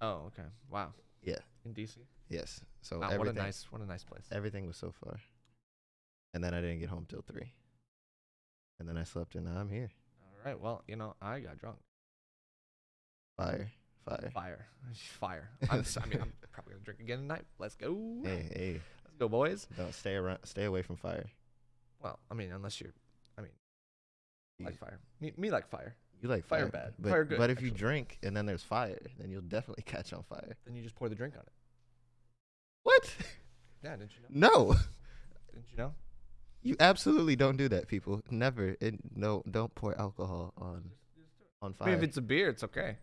Oh, okay. Wow. Yeah. In DC. Yes. So Wow, everything, what a nice place. everything was so far. And then I didn't get home till 3. And then I slept and now I'm here. All right. Well, I got drunk. Fire. Fire. I'm probably gonna drink again tonight. Let's go. Hey. Let's go, boys. Don't stay away from fire. Well, unless you're, You- like fire. Me like fire. You like Fire fire. bad. But, Fire good, But if you actually. drink and then there's fire, then you'll definitely catch on fire. Then you just pour the drink on it. What? Yeah, didn't you know? No. Didn't you know? You absolutely don't do that, people. Never. No, don't pour alcohol on fire. If it's a beer, it's okay.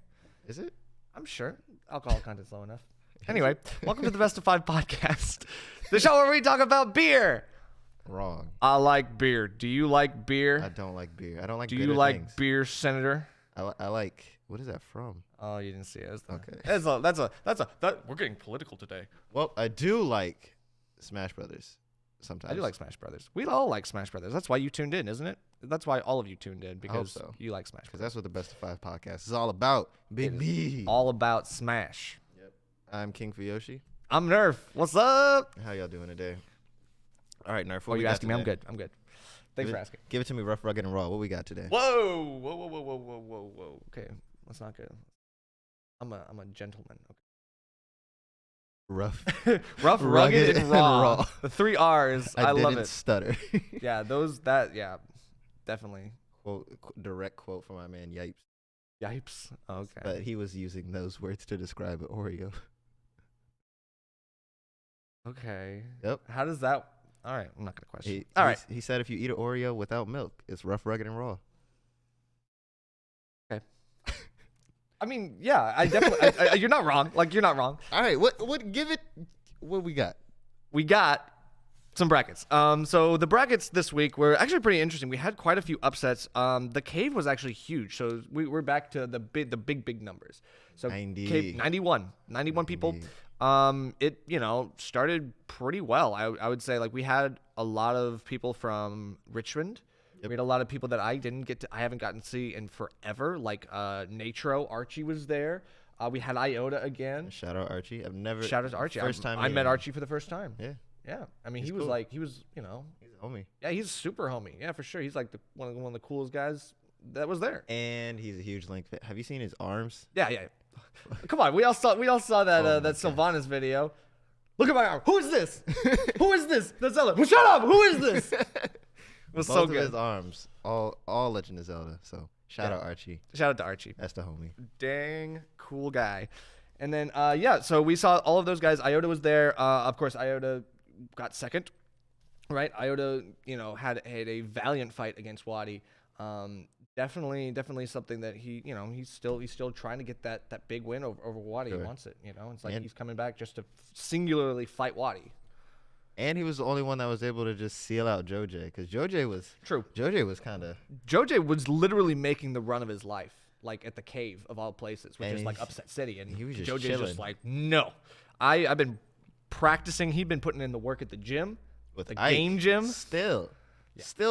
Is it? I'm sure alcohol content's low enough. Anyway, welcome to the Best of 5 podcast, the show where we talk about beer. Wrong. I like beer. Do you like beer? I don't like beer. I don't like Do bitter you like things. beer, Senator? I like. What is that from? Oh, you didn't see it. Okay. We're getting political today. Well, I do like Smash Brothers sometimes. I do like Smash Brothers. We all like Smash Brothers. That's why you tuned in, isn't it? That's why all of you tuned in, because so. you like Smash Because Brothers. that's what the Best of 5 podcast is all about. Big It B. All about Smash. I'm King Fuyoshi. I'm Nerf. What's up? How y'all doing today? All right, Nerf. What What are we you got asking me? I'm today? good. I'm good. Thanks for asking. Give it to me rough, rugged, and raw. What we got today? Whoa. Okay, that's not good. I'm a gentleman. Rough. Okay. Rough, rugged, and raw. The 3 R's. I love didn't it. stutter. Yeah, definitely. Direct quote from my man Yipes. Yipes. Okay. But he was using those words to describe an Oreo. Okay. Yep. How does that? All right, I'm not gonna question. He, All right. He said if you eat an Oreo without milk, it's rough, rugged, and raw. Yeah, I definitely. You're not wrong. You're not wrong. All right, give it. What we got? We got some brackets. So the brackets this week were actually pretty interesting. We had quite a few upsets. The cave was actually huge. So we're back to the big numbers. So 90. Cave, 91 people. It started pretty well. I would say we had a lot of people from Richmond. Yep. We had a lot of people that I haven't gotten to see in forever. Natro, Archie was there. We had Iota again. Shout out Archie. Shout out to Archie. First time I met Archie for the first time. Yeah. Yeah. He's he cool. was He's a homie. yeah, he's super homie. Yeah, for sure. He's one of the coolest guys that was there. And he's a huge Link fan. Have you seen his arms? Yeah. Come on, we all saw that Oh my that God. Sylvanas video. Look at my arm. Who is this? Who is this? That's Zelda. Well, shut up. Who is this? It was Both so of good. his arms, all Legend of Zelda. So shout out Archie. Shout out to Archie. That's the homie. Dang cool guy. And then so we saw all of those guys. Iota was there. Of course, Iota got second. Right? Iota, had a valiant fight against Wadi. Definitely something that he's still trying to get that big win over Wadi. He Sure. wants it. It's like And- he's coming back just to singularly fight Wadi. And he was the only one that was able to just seal out Joj, because Joj was True. kind of. Joj was literally making the run of his life, at the cave of all places, which And is he's- Upset City, and he was just Joj's chilling. just like, no. I've been practicing. He'd been putting in the work at the gym, With the Ike, game gym. Still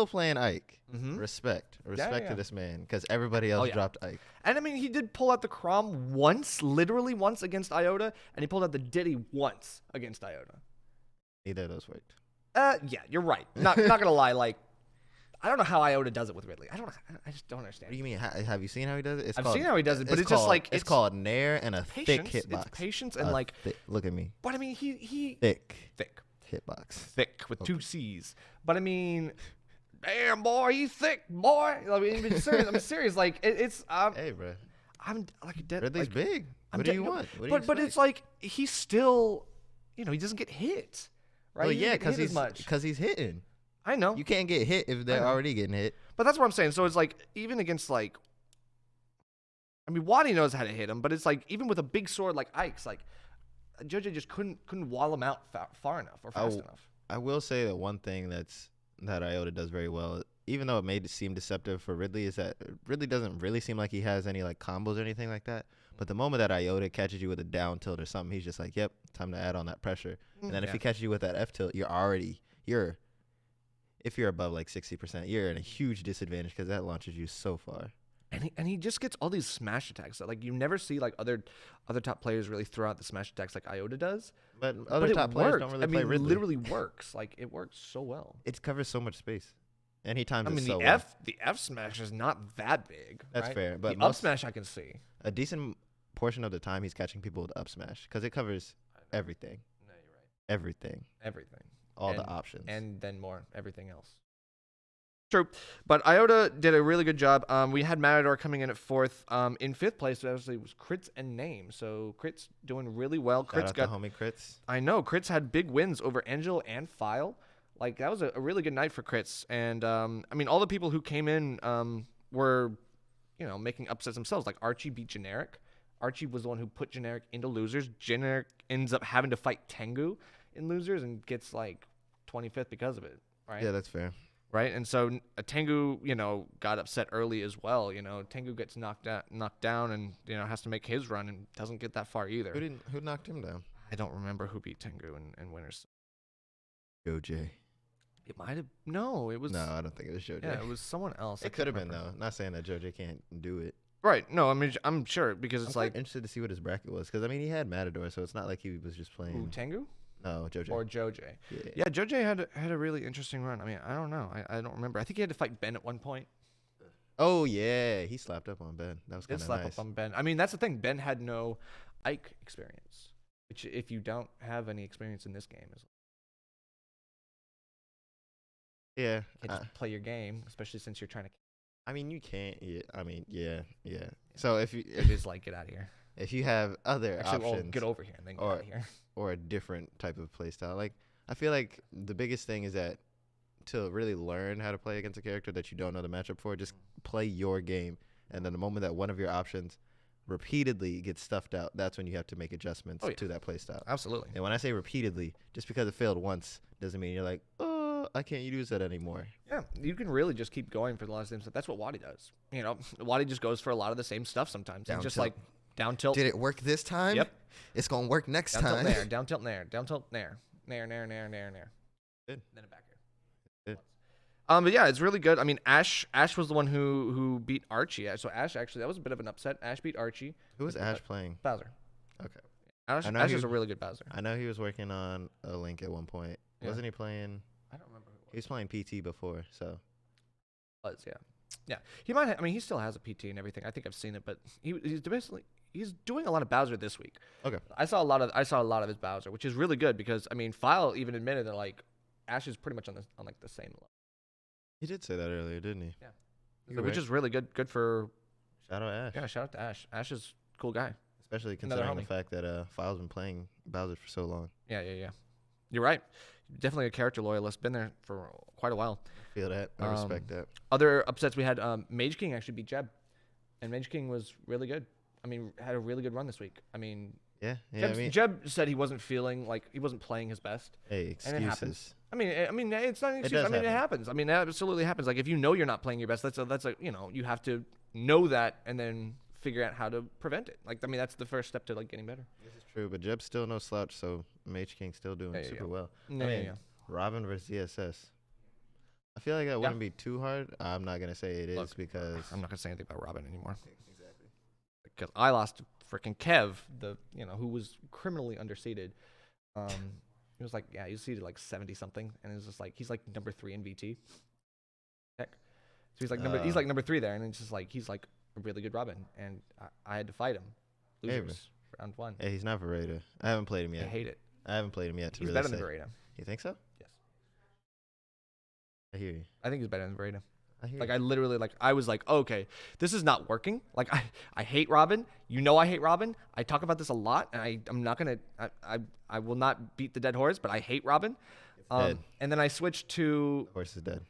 playing Ike. Mhm. Respect yeah. to this man, because everybody else yeah. dropped Ike. And he did pull out the Crom literally once against Iota, and he pulled out the Diddy once against Iota. Neither of those worked. Yeah, you're right. Not gonna lie. I don't know how Iota does it with Ridley. I just don't understand. What do you mean? Have you seen how he does it? I've seen how he does it, but it's just it's called nair and a thick patience. hitbox. It's patience and look at me, but he thick thick hitbox. with 2 C's. But damn boy, you thick boy. I'm serious. I'm serious. It's Hey, bro, I'm dead. Ridley's big. I'm What do dead- you no, want? What do you but it's he's still, he doesn't get hit, right? Well, He yeah, doesn't get hit as much. because he's hitting. I know, You can't get hit if they're know. already getting hit. but that's what I'm saying. So it's even against Wadi knows how to hit him, but it's even with a big sword like Ike's, Jojo just couldn't wall him out far enough or fast enough. I will say that one thing that Iota does very well, even though it made it seem deceptive for Ridley, is that Ridley doesn't really seem like he has any combos or anything like that. But the moment that Iota catches you with a down tilt or something, he's just like, yep, time to add on that pressure. And then if Yeah. he catches you with that F tilt, if you're above 60%, you're in a huge disadvantage because that launches you so far. And he just gets all these smash attacks that like you never see like other top players really throw out the smash attacks like Iota does. But other But it top players works. don't really I play mean, Ridley. literally works. Like it works so well. It covers so much space, and he times I it mean, so the well. F smash is not that big. That's right? fair, but the up most- smash I can see. A decent portion of the time, he's catching people with up smash because it covers everything, No, you're right. everything, Everything. all the And- options. And then more, everything else. True. But Iota did a really good job. We had Matador coming in at 4th. In 5th place, actually, was Crits and Name. So Crits doing really well. Shout Crits out got, to homie Crits. I know, Crits had big wins over Angel and File. Like, that was a really good night for Crits. And, I mean, all the people who came in were, making upsets themselves. Like, Archie beat Generic. Archie was the one who put Generic into losers. Generic ends up having to fight Tengu in losers and gets, like, 25th because of it, right? Yeah, that's fair. Right, and so Tengu, got upset early as well. Tengu gets knocked down, and has to make his run, and doesn't get that far either. Who knocked him down? I don't remember who beat Tengu in winners. Joe J. It might have no, it was No, I don't think it was Joe J. yeah, it was someone else. I It could can't have been remember. though. Not saying that Joe J can't do it. Right, no, I mean I'm sure because I'm it's quite like interested to see what his bracket was because I mean he had Matador, so it's not like he was just who playing. Tengu No, Joe J. or Joe J. Yeah. Yeah, Joe J had a really interesting run. I mean, I don't know, I don't remember. I think he had to fight Ben at one point. Oh yeah, he slapped up on Ben. That was Did kind of slap nice. up on Ben. I mean, that's the thing. Ben had no Ike experience, which if you don't have any experience in this game, is Yeah, you can't just play your game, especially since you're trying to. I mean you can't. Yeah, I mean yeah. So if you It is like get out of here. if you have other Actually, well, options get over here and then get or- out of here. or a different type of play style, like I feel like the biggest thing is that to really learn how to play against a character that you don't know the matchup for, just play your game, and then the moment that one of your options repeatedly gets stuffed out, that's when you have to make adjustments Oh, yeah. to that play style. Absolutely. And when I say repeatedly, just because it failed once doesn't mean you're like, oh, I can't use that anymore. Yeah, you can really just keep going for a lot of the same stuff. That's what Wadi does. Wadi just goes for a lot of the same stuff sometimes. Down He's just tilt. like down tilt. Did it work this time? Yep. It's gonna work next Down tilt time. there, down tilt there, down tilt there, nair. Good. Then it back here. Good. But yeah, it's really good. I mean, Ash was the one who beat Archie. So Ash actually, that was a bit of an upset. Ash beat Archie. Who was Ash playing? Bowser. Okay. Ash I know is he a was- really good Bowser. I know he was working on a Link at one point. Yeah. Wasn't he playing? I don't remember who He was playing PT before, so. it was. Yeah. He might. I mean, he still has a PT and everything. I think I've seen it, but he's basically he's doing a lot of Bowser this week. Okay. I saw a lot of his Bowser, which is really good because I mean, File even admitted that like Ash is pretty much on like the same level. He did say that earlier, didn't he? Yeah. You're Which right. is really good. Good for Shout out Ash. yeah. Shout out to Ash. Ash is a cool guy. Especially Another considering the homie. fact that File's been playing Bowser for so long. Yeah. You're right. Definitely a character loyalist. Been there for quite a while. Feel that. I respect that. Other upsets we had. Mage King actually beat Jeb, and Mage King was really good. I mean, had a really good run this week. I mean, Yeah. I mean, Jeb said he wasn't feeling like he wasn't playing his best. hey, and it happens. excuses. I mean, it's not an excuse. does I mean, it happen. happens. I mean, it absolutely happens. Like if you know you're not playing your best, that's a you have to know that and then figure out how to prevent it. Like I mean, that's the first step to like getting better. This is true, but Jeb's still no slouch, so Mage King's still doing Yeah, yeah, super yeah. well. Yeah, I mean, yeah. Robin versus ZSS. I feel like that wouldn't be too hard. I'm not gonna say it is Look, because I'm not gonna say anything about Robin anymore. Exactly. Because I lost to freaking Kev, who was criminally underseeded. He was like, yeah, he was seeded like 70 something, and it was just like he's like number 3 in VT. Heck. So he's like number 3 there, and it's just like he's like a really good Robin, and I had to fight him. Hey, Losers round 1. hey, he's not Vereda. I haven't played him I yet. hate it. I haven't played him yet to He's really better say. than Vereda. You think so? Yes, I hear you. I think he's better than Vereda. I hear Like you. I literally I was like, okay, this is not working. Like I hate Robin. I hate Robin. I talk about this a lot, and I'm not gonna I will not beat the dead horse, but I hate Robin. dead. And then I switched to The horse is dead.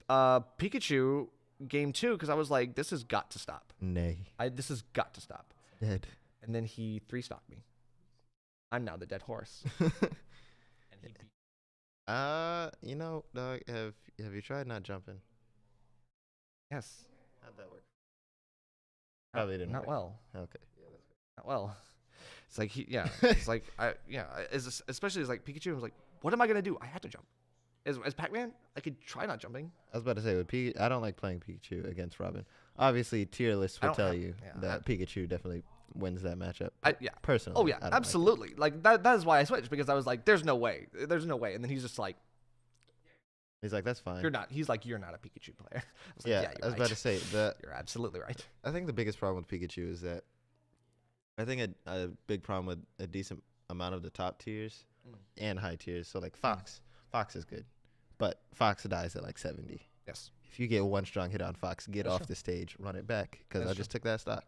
Pikachu game 2 because I was like, this has got to stop. Nay. This has got to stop. Dead. And then he 3-stocked me. I'm now the dead horse. And he beat Dog, have you tried not jumping? yes. How'd that work? Probably didn't Not work. well. Okay. Not well. It's like it's like especially it's like Pikachu was like, what am I gonna do? I had to jump. As Pac-Man, I could try not jumping. I was about to say I don't like playing Pikachu against Robin. Obviously, tier lists I will don't tell have- you yeah, that Pikachu definitely wins that matchup. Yeah. Personally. Oh yeah, I don't like it. absolutely. Like that. That is why I switched because I was like, "There's no way. There's no way." And then he's just like, He's like, that's fine. "You're not." He's like, "You're not a Pikachu player." I was like, Yeah, "Yeah, I you're was right. about to say that. You're absolutely right." I think the biggest problem with Pikachu is that I think a big problem with a decent amount of the top tiers Mm. and high tiers. So like Fox, Fox is good, but Fox dies at like 70. Yes. If you get one strong hit on Fox, get That's off true. the stage, run it back, because That's I just took that stock.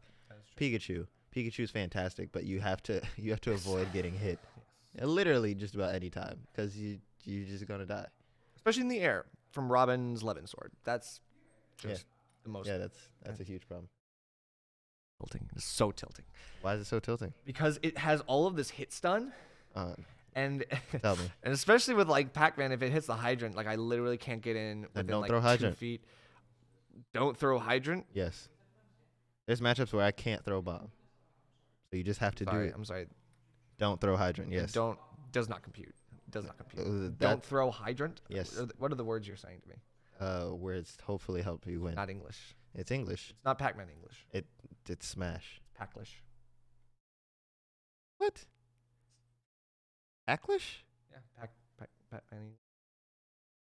Pikachu's fantastic, but you have to avoid getting hit, literally just about any time, because you're just gonna die. Especially in the air from Robin's Levin sword. That's Yeah. just the most Yeah, that's a huge problem. tilting. It's so tilting Why is it so tilting? because it has all of this hit stun and Tell me. and especially with like Pac-Man, if it hits the hydrant, like I literally can't get in within don't like throw 2 hydrant. feet. Don't throw hydrant. Yes. There's matchups where I can't throw bomb, so you just have to do Sorry, it. I'm sorry. Don't throw hydrant. Yes. Don't does not compute. Does not compute. That- Don't throw hydrant. Yes. What are the words you're saying to me? Where it's hopefully help you win. Not English. It's English. It's not Pac-Man English. It's Smash. Packlish. What? Acklish? Yeah, Pac-Man English.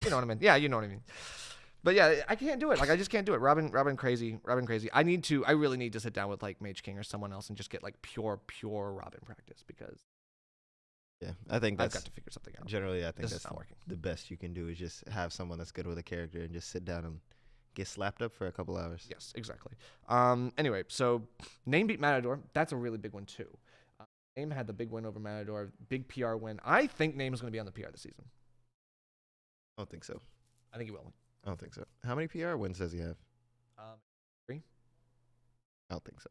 You know what I mean? Yeah, you know what I mean. But yeah, I can't do it. Like I just can't do it. Robin crazy. I really need to sit down with like Mage King or someone else and just get like pure Robin practice because Yeah, I think I've that's got to figure something out. generally. I think This is that's not working. the best you can do is just have someone that's good with a character and just sit down and get slapped up for a couple hours. Yes, exactly. Anyway, so Name beat Matador. That's a really big one too. Name had the big win over Matador. Big PR win. I think Name is going to be on the PR this season. I don't think so. I think he will. I don't think so. How many PR wins does he have? 3. I don't think so.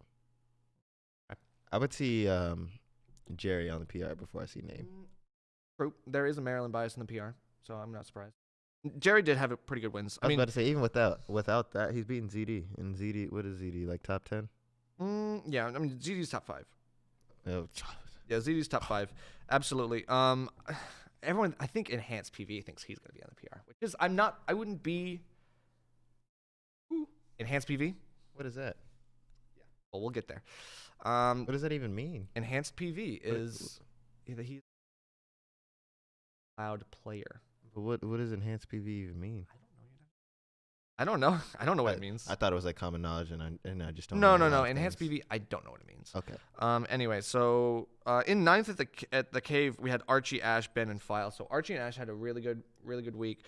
Okay. I would see Jerry on the PR before I see Name. True. There is a Maryland bias in the PR, so I'm not surprised. Jerry did have a pretty good wins. I was about to say even without that, he's beating ZD. And ZD, what is ZD like top 10? Yeah. I mean, ZD's top 5. Oh, Yeah, ZD's top 5. Absolutely. Everyone, I think Enhanced PV thinks he's going to be on the PR, which is I wouldn't be. Enhanced PV. what is that? Well, we'll get there. What does that even mean? Enhanced PV is either he's a loud player. But what does enhanced PV even mean? I don't know. I don't know what it means. I thought it was like common knowledge, and I just don't. No. know a lot of Enhanced things. PV. I don't know what it means. Okay. Anyway, so in 9th at the cave, we had Archie, Ash, Ben, and File. So Archie and Ash had a really good week.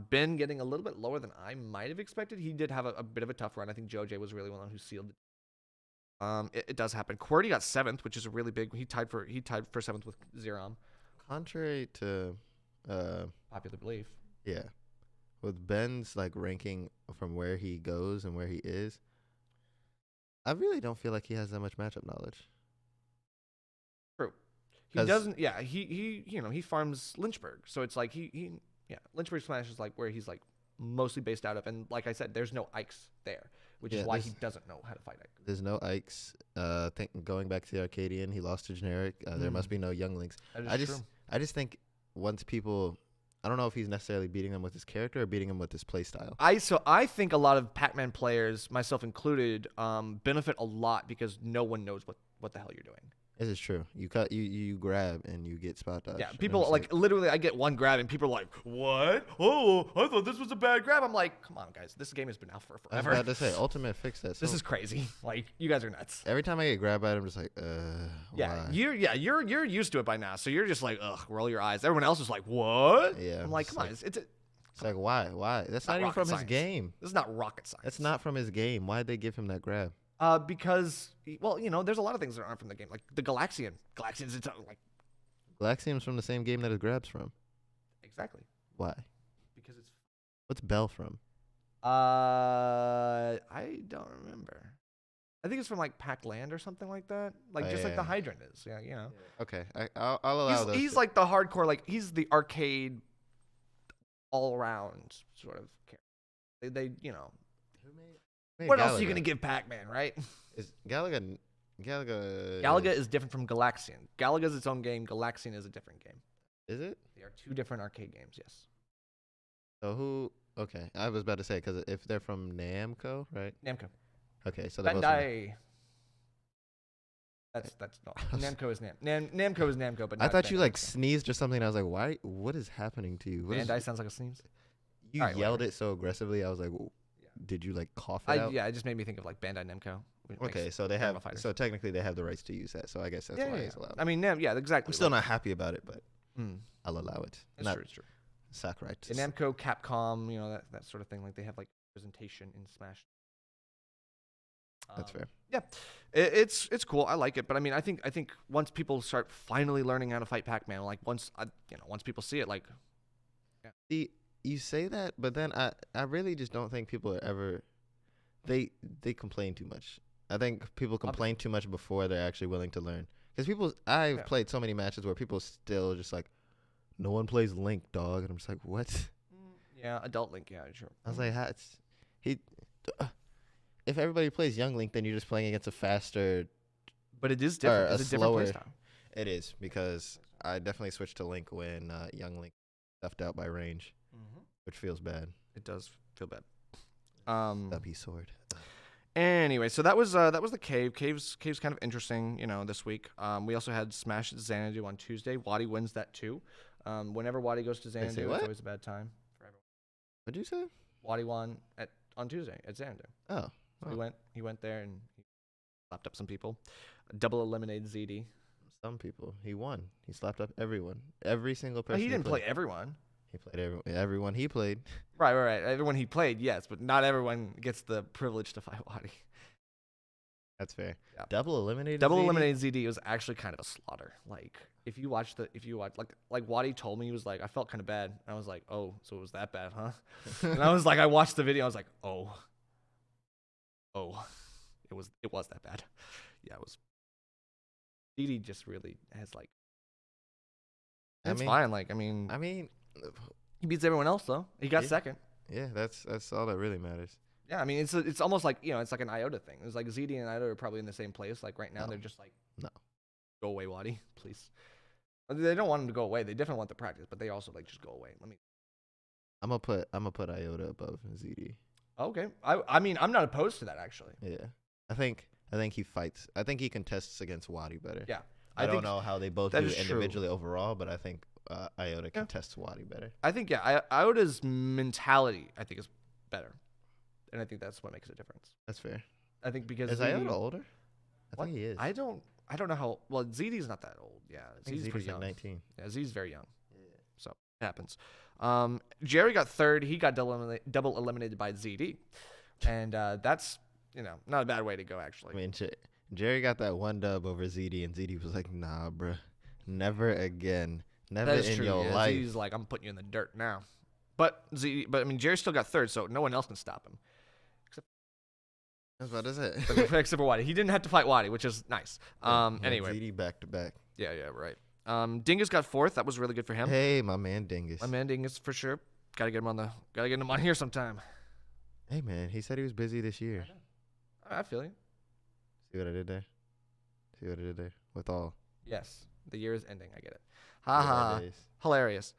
Ben getting a little bit lower than I might have expected. He did have a bit of a tough run. I think JoJ was really one who sealed it. It does happen. QWERTY got 7th, which is a really big. He tied for 7th with Zerom. Contrary to, Popular belief. yeah, with Ben's like ranking from where he goes and where he is, I really don't feel like he has that much matchup knowledge. True. He 'Cause- doesn't. Yeah. He farms Lynchburg, so it's like Lynchburg Smash is like where he's like mostly based out of, and like I said, there's no Ikes there, which Yeah, is why he there's- doesn't know how to fight Ike. There's no Ikes. Think going back to the Arcadian, he lost to generic. There must be no younglings. That is I just true. I just think once people, I don't know if he's necessarily beating them with his character or beating them with his play style. I think a lot of Pac-Man players, myself included, benefit a lot because no one knows what the hell you're doing. This is true. You grab and you get spot dodge. Yeah, and people it's like literally. I get one grab and people are like, "What? Oh, I thought this was a bad grab." I'm like, "Come on, guys, this game has been out for I was forever. about to say Ultimate fixed that. This so is crazy. Like, you guys are nuts." every time I get grabbed by it, I'm just like, Yeah, why? you're used to it by now, so you're just like, ugh, roll your eyes. Everyone else is like, what? Yeah, I'm like, it's come on, like- It's like why? That's not not even rocket from his science. game. this is not rocket science. That's not from his game. Why'd they give him that grab? Because well, there's a lot of things that aren't from the game, like the Galaxian. Galaxian's its own, like Galaxium's from the same game that his grab's from. exactly Why? because it's. What's Bell from? I don't remember. I think it's from like Pac Land or something like that. Like Oh, just like the yeah. Hydrant is. Yeah, Okay, I'll allow those. He's like the hardcore, like he's the arcade, all around sort of character. They Hey, what else are you Galaga. gonna give Pac-Man, right? Is Galaga? Galaga. Galaga is different from Galaxian. Galaga is its own game. Galaxian is a different game. Is it? They are 2 different arcade games. Yes. So who? Okay, I was about to say because if they're from Namco, right? Namco. Okay, so they're both from Bandai. That's not Namco is Namco is Namco, but I not thought you Bandai like Namco. sneezed or something. I was like, why? What is happening to you? What is, Bandai sounds like a sneeze. you Alright, yelled whatever. it so aggressively. I was like, Yeah. did you like cough it out? Yeah, it just made me think of like Bandai Namco. which makes Okay, so they Dragon have. Ball FighterZ. So technically, they have the rights to use that. So I guess that's yeah, why yeah, it's yeah. allowed. I mean, yeah, exactly. I'm still like- not happy about it, but Mm, I'll allow it. it's Not true. It's true. Sakurai. Yeah, Namco, Capcom, that sort of thing. Like they have like representation in Smash. That's fair. Yeah, it's cool. I like it, but I mean, I think once people start finally learning how to fight Pac-Man, like once people see it, like See, you say that, but then I really just don't think people are ever. They complain too much. I think people complain too much before they're actually willing to learn. Because I've Yeah. played so many matches where people still just like, no one plays Link, dog, and I'm just like, what? yeah, adult Link, yeah, sure. I was like, he. If everybody plays Young Link, then you're just playing against a faster. But it is different. a It's a different slower- playstyle. It is because I definitely switched to Link when Young Link stuffed out by range, which feels bad. It does feel bad. Stubby sword. Anyway, so that was the cave. Cave's kind of interesting, this week. We also had Smash at Xanadu on Tuesday. Wadi wins that too. Whenever Wadi goes to say Xanadu, what? it's always a bad time for everyone. What'd you say? Wadi won on Tuesday at Xanadu. Oh, So he went there and he slapped up some people. Double eliminated ZD. some people. He won. He slapped up everyone. Every single person. He didn't play played. everyone. He played everyone he played. Right. Everyone he played, yes, but not everyone gets the privilege to fight Wadi. That's fair. Yeah. Double eliminated. Double ZD? eliminated ZD was actually kind of a slaughter. Like if you watch like Wadi told me, he was like, I felt kind of bad. And I was like, oh, so it was that bad, huh? And I was like, I watched the video. I was like, oh, it was that bad. Yeah, it was. ZD just really has like. I It's mean- fine. Like I mean, I mean, he beats everyone else though. He got Yeah. second. yeah, that's all that really matters. Yeah, I mean it's almost like it's like an Iota thing. It's like ZD and Iota are probably in the same place. Like right now No. they're just like, No. go away, Wadi, please. They don't want him to go away. They definitely want the practice, but they also like just go away. Let me. I'm gonna put Iota above ZD. Okay, I mean I'm not opposed to that actually. Yeah, I think he fights. I think he contests against Wadi better. Yeah, I don't think- know how they both that do is true. individually overall, but I think Iota contests Wadi better. I think Iota's mentality I think is better, and I think that's what makes a difference. That's fair. I think because Is ZD Iota older? I What? think he is. I don't know how. Well, ZD's not that old. Yeah, I think ZD's pretty ZD's like young. 19. Yeah, Z's very young. So it happens. Jerry got third. He got double eliminated by ZD, and that's not a bad way to go actually. I mean, Jerry got that one dub over ZD, and ZD was like, "Nah, bruh, never again, never that is in true. your Yeah, life." ZD's like, I'm putting you in the dirt now. But I mean, Jerry still got third, so no one else can stop him That's what is it? except for Wadi. He didn't have to fight Wadi, which is nice. Anyway, ZD back to back. yeah, right. Dingus got fourth. That was really good for him. Hey, my man Dingus. My man Dingus for sure. Gotta get him on here sometime. Hey, man, he said he was busy this year. I feel you. See what I did there? See what I did there? With all. Yes, the year is ending. I get it. Ha ha. days. Hilarious.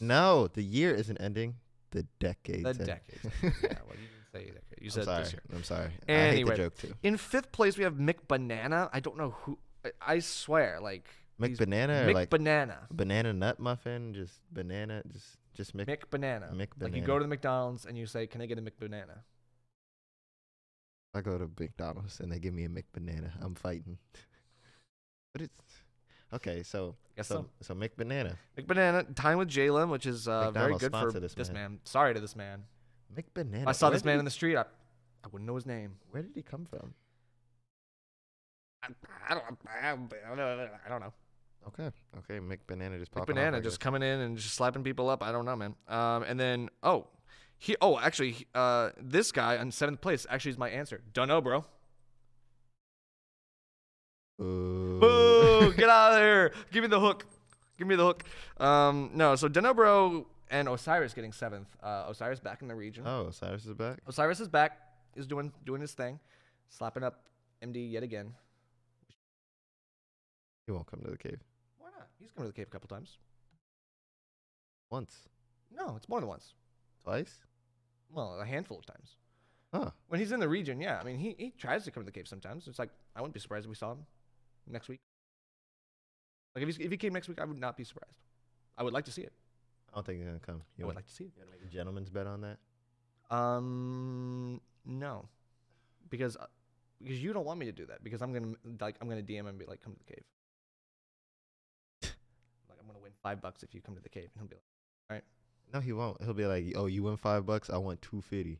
No, the year isn't ending. The decade's The ending. decade. Yeah, well, you didn't say decade. You I'm said sorry. this year. I'm sorry. I Anyway. hate the joke too. In fifth place, we have Mick Banana. I don't know who. I swear, like Mick he's Banana or Mick like Banana. banana nut muffin? Just banana? Just Mick? Mick Banana. Mick Like you Banana. go to the McDonald's and you say, "Can I get a Mick Banana?" I go to McDonald's and they give me a Mick Banana. I'm fighting. But it's okay. So Guess so. so Mick Banana. Mick Banana. Time with Jalen, which is very McDonald's good for sponsor this this man. man. Sorry to this man. Mick Banana. If I saw Where this did man he- in the street, I wouldn't know his name. Where did he come from? I don't know. Okay. Mick Banana just Mick popping Banana off, I just guess. coming in and just slapping people up. I don't know, man. And then this guy in seventh place actually is my answer. Dunno, bro. Ooh. Boo! Get out of there. Give me the hook. No, so Dunno, bro, and Osiris getting seventh. Osiris back in the region. Oh, Cyrus is back. Osiris is back. Is doing his thing, slapping up MD yet again. He won't come to the cave Why not? He's come to the cave a couple times. once. No, it's more than once. Twice? Well, a handful of times. Huh. When he's in the region, yeah. I mean, he tries to come to the cave sometimes. It's like I wouldn't be surprised if we saw him next week. Like if he came next week, I would not be surprised. I would like to see it. I don't think he's gonna come. I would like to see it. You wanna make a gentleman's bet on that? No, because you don't want me to do that because I'm gonna DM him and be like, come to the cave. Like I'm gonna win $5 if you come to the cave, and he'll be like, all right. No, he won't. He'll be like, "Oh, you win $5. I want $250."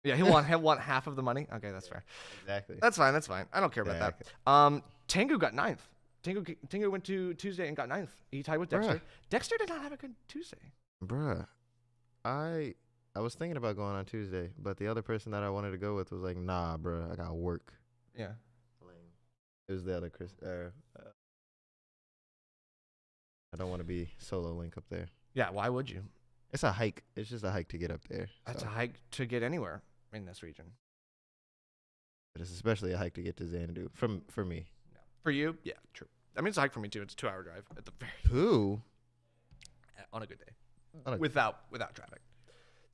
Yeah, he'll want half of the money. Okay, that's fair. Exactly. That's fine. That's fine. I don't care about Exactly. that. Tengu got 9th. Tengu went to Tuesday and got 9th. He tied with Dexter. Bruh. Dexter did not have a good Tuesday. Bruh, I was thinking about going on Tuesday, but the other person that I wanted to go with was like, "Nah, bruh, I got work." Yeah. It was the other Chris. I don't want to be solo Link up there. Yeah. Why would you? It's a hike. It's just a hike to get up there. That's so. a hike to get anywhere in this region. But it's especially a hike to get to Xanadu for me. Yeah. For you, yeah, true. I mean, it's a hike for me too. It's a 2-hour drive at the very Who? on a good day, On a- without traffic.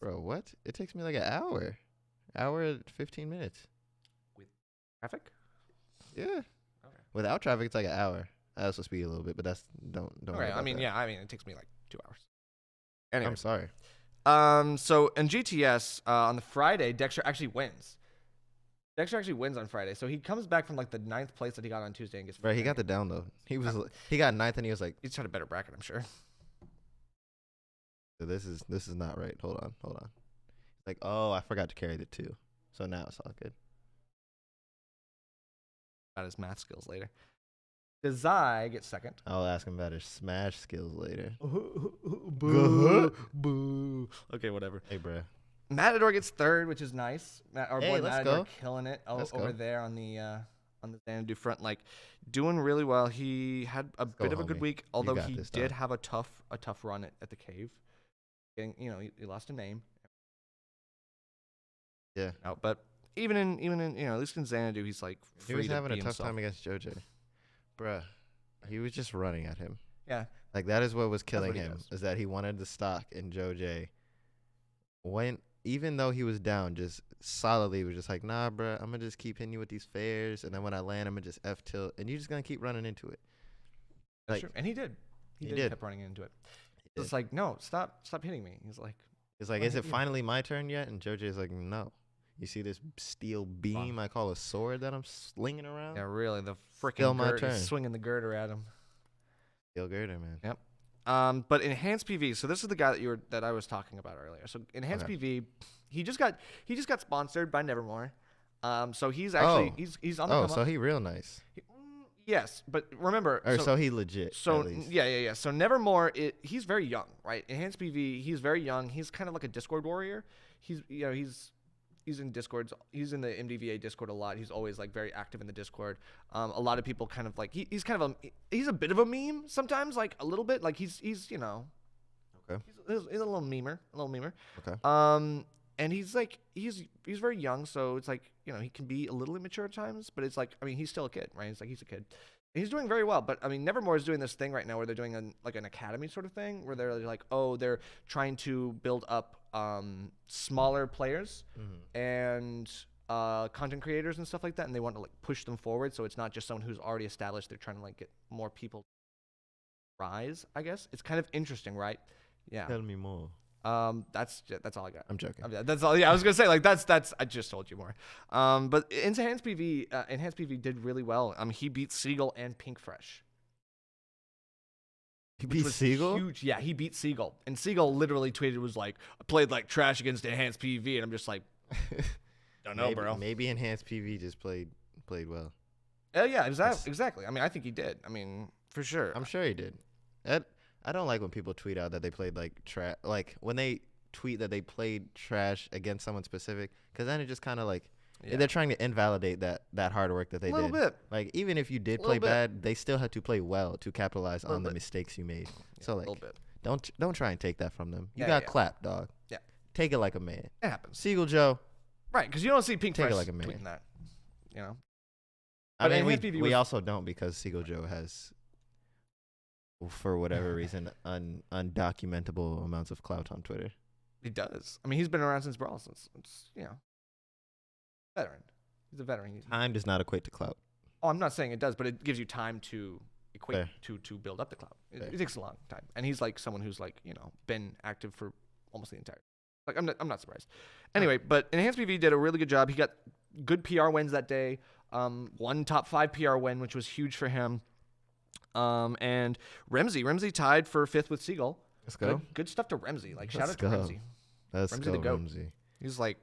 Bro, what? It takes me like an hour. Hour and 15 minutes. Traffic? Yeah. Okay. Without traffic, it's like an hour. I also speed a little bit, but that's don't. All worry right. I about mean, that. yeah. I mean, it takes me like 2 hours. Anyway. I'm sorry. So in GTS on the Friday, Dexter actually wins. Dexter actually wins on Friday, so he comes back from like the 9th place that he got on Tuesday and gets. Bro, he got the download. He got 9th and he was like, He's had a better bracket, I'm sure. so this is not right. Hold on. Like, oh, I forgot to carry the 2. So now it's all good. About his math skills later. Dezai gets 2nd. I'll ask him about his Smash skills later. Boo. Boo. Okay, whatever. Hey, bro. Matador gets 3rd, which is nice. Our Hey, boy let's Matador go. killing it Let's over go. there on the Xanadu front, like doing really well. He had a go, bit of a good homie. week, You although got he this, did dog. have a tough run at the cave. Getting, he lost a name. Yeah. But even in at least in Xanadu, he's like He free was to having a be tough himself. time against JoJ. Bruh. He was just running at him. Yeah. Like, that is what was killing what he him, does. is that he wanted the stock, and JoJ even though he was down, just solidly was just like, nah, bruh, I'm going to just keep hitting you with these fares, and then when I land, I'm going to just F-tilt, and you're just going to keep running into it. That's Like, true. And he did. He he did did. kept running into it. did. It's like, no, stop hitting me. He's like, It's like, wanna is hit it you. finally my turn yet? And JoJ's like, no. You see this steel beam I call a sword that I'm slinging around? yeah, really, the Still freaking my girder, turn. swinging the girder at him. Steel girder, man. But enhanced PV. So this is the guy that I was talking about earlier. So enhanced Okay. PV, he just got sponsored by Nevermore. So he's actually he's on the Oh, come so up. he real nice. Yes, but remember, Or so he legit, So at least. yeah. So Nevermore, he's very young, right? Enhanced PV, he's very young. He's kind of like a Discord warrior. He's in Discords. He's in the MDVA Discord a lot. He's always like very active in the Discord. A lot of people kind of like he's kind of he's a bit of a meme sometimes, like a little bit. Like he's Okay. he's a little memer, Okay. And he's like he's very young, so it's like he can be a little immature at times, but it's like I mean he's still a kid, right? It's like he's a kid. And he's doing very well, but I mean Nevermore is doing this thing right now where they're doing an academy sort of thing where they're like they're trying to build up smaller players and content creators and stuff like that, and they want to like push them forward, so it's not just someone who's already established. They're trying to like get more people rise. I guess it's kind of interesting, right? Yeah. Tell me more. That's all I got. I'm joking. That's all. Yeah, I was gonna say like that's. I just told you more. But Enhanced PV did really well. He beat Seagull and Pink Fresh. He which beat was Seagull? Huge. Yeah, he beat Seagull, and Seagull literally tweeted was like, "I played like trash against Enhanced PV," and I'm just like, don't know, bro. Maybe Enhanced PV just played well. Yeah, exactly. I mean, I think he did. I mean, for sure. I'm sure he did. I don't like when people tweet out that they played like trash. Like when they tweet that they played trash against someone specific, because then it just kind of like they're trying to invalidate that hard work that they a little did. bit. Like even if you did Little play bit. bad, they still had to play well to capitalize on the bit. mistakes you made. Yeah, So a like, little bit. don't try and take that from them. You Yeah, got yeah. clapped, dog. Yeah. Take it like a man. It happens. Seagull Joe. Right, because you don't see Pink Take it Fresh like a man. tweeting that. You know. I But mean, Enhanced PV we was- also don't because Seagull Joe has for whatever reason, undocumentable amounts of clout on Twitter. He does. I mean, he's been around since Brawl. Since it's, veteran. He's a veteran. Time does not equate to clout. Oh, I'm not saying it does, but it gives you time to equate Fair. to build up the clout. It Fair. takes a long time, and he's like someone who's like been active for almost the entire. Like I'm not surprised. Anyway, but Enhanced PV did a really good job. He got good PR wins that day. One top 5 PR win, which was huge for him. And Remzi tied for 5th with Seagull. Let's go. Good stuff to Remzi. Like shout Let's out to go. Remzi. Let's Remzi go, the GOAT. Remzi. He's like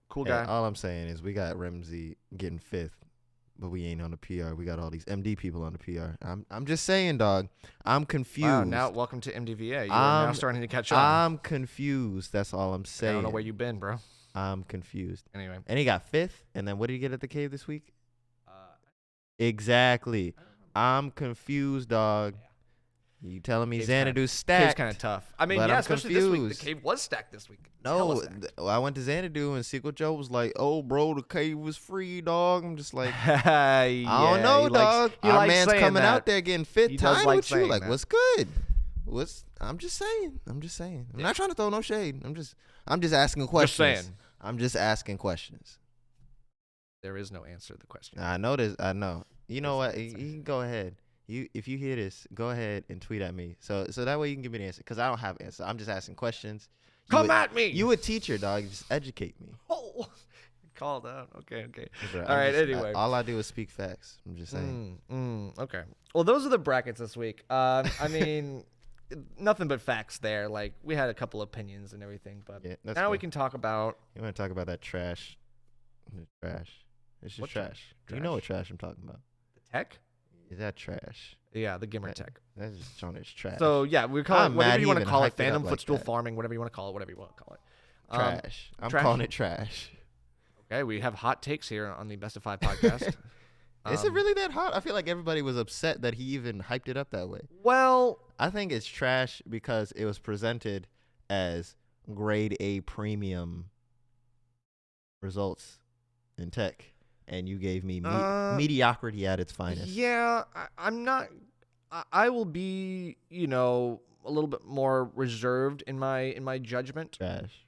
cool Yeah, guy. all I'm saying is we got Remzi getting 5th, but we ain't on the PR. We got all these MD people on the PR. I'm just saying, dog. I'm confused. Wow, now welcome to MDVA. You're now starting to catch on. I'm confused. That's all I'm I saying. don't know where you've been, bro. I'm confused. Anyway. And he got 5th. And then what did he get at the cave this week? Exactly. I'm confused, dog. You telling me Cave's Xanadu's Cave's stacked? kind of tough. I mean, but yeah, I'm especially this week. The confused. cave was stacked this week. No, Hella stacked. I went to Xanadu and Sequel Joe was like, "Oh, bro, the cave was free, dog." I'm just like, I I don't know, dog. Our man's coming out there getting fit. He does Time like with you, saying like, that. what's good? I'm just saying. I'm not trying to throw no shade. I'm just asking questions. saying. I'm just asking questions. There is no answer to the question. I know this. I know. You know There's what? no You answer. can go ahead. If you hear this, go ahead and tweet at me. So that way you can give me the answer. Because I don't have an answer. I'm just asking questions. Come at me. You a teacher, dog. Just educate me. Oh, called out. Okay. Bro, All right. Anyway. all I do is speak facts. I'm just saying. Okay. Well, those are the brackets this week. I mean, nothing but facts there. Like we had a couple opinions and everything, but Yeah, that's now we fair. can talk about You want to talk about that trash? The trash. It's just What trash. trash? You know what trash I'm talking about. the tech. Is that trash? Yeah, the Gimmer That- tech. That's just showing it's trash. So yeah, we call it I'm whatever mad you he want to even call it. hyped it up Phantom like footstool that. farming, whatever you want to call it. Whatever you want to call it. trash. I'm trash. calling it trash. Okay, we have hot takes here on the Best of 5 podcast. Is it really that hot? I feel like everybody was upset that he even hyped it up that way. Well, I think it's trash because it was presented as grade A premium results in tech, and you gave me mediocrity at its finest. yeah, I'm not. I will be, a little bit more reserved in my judgment. Trash.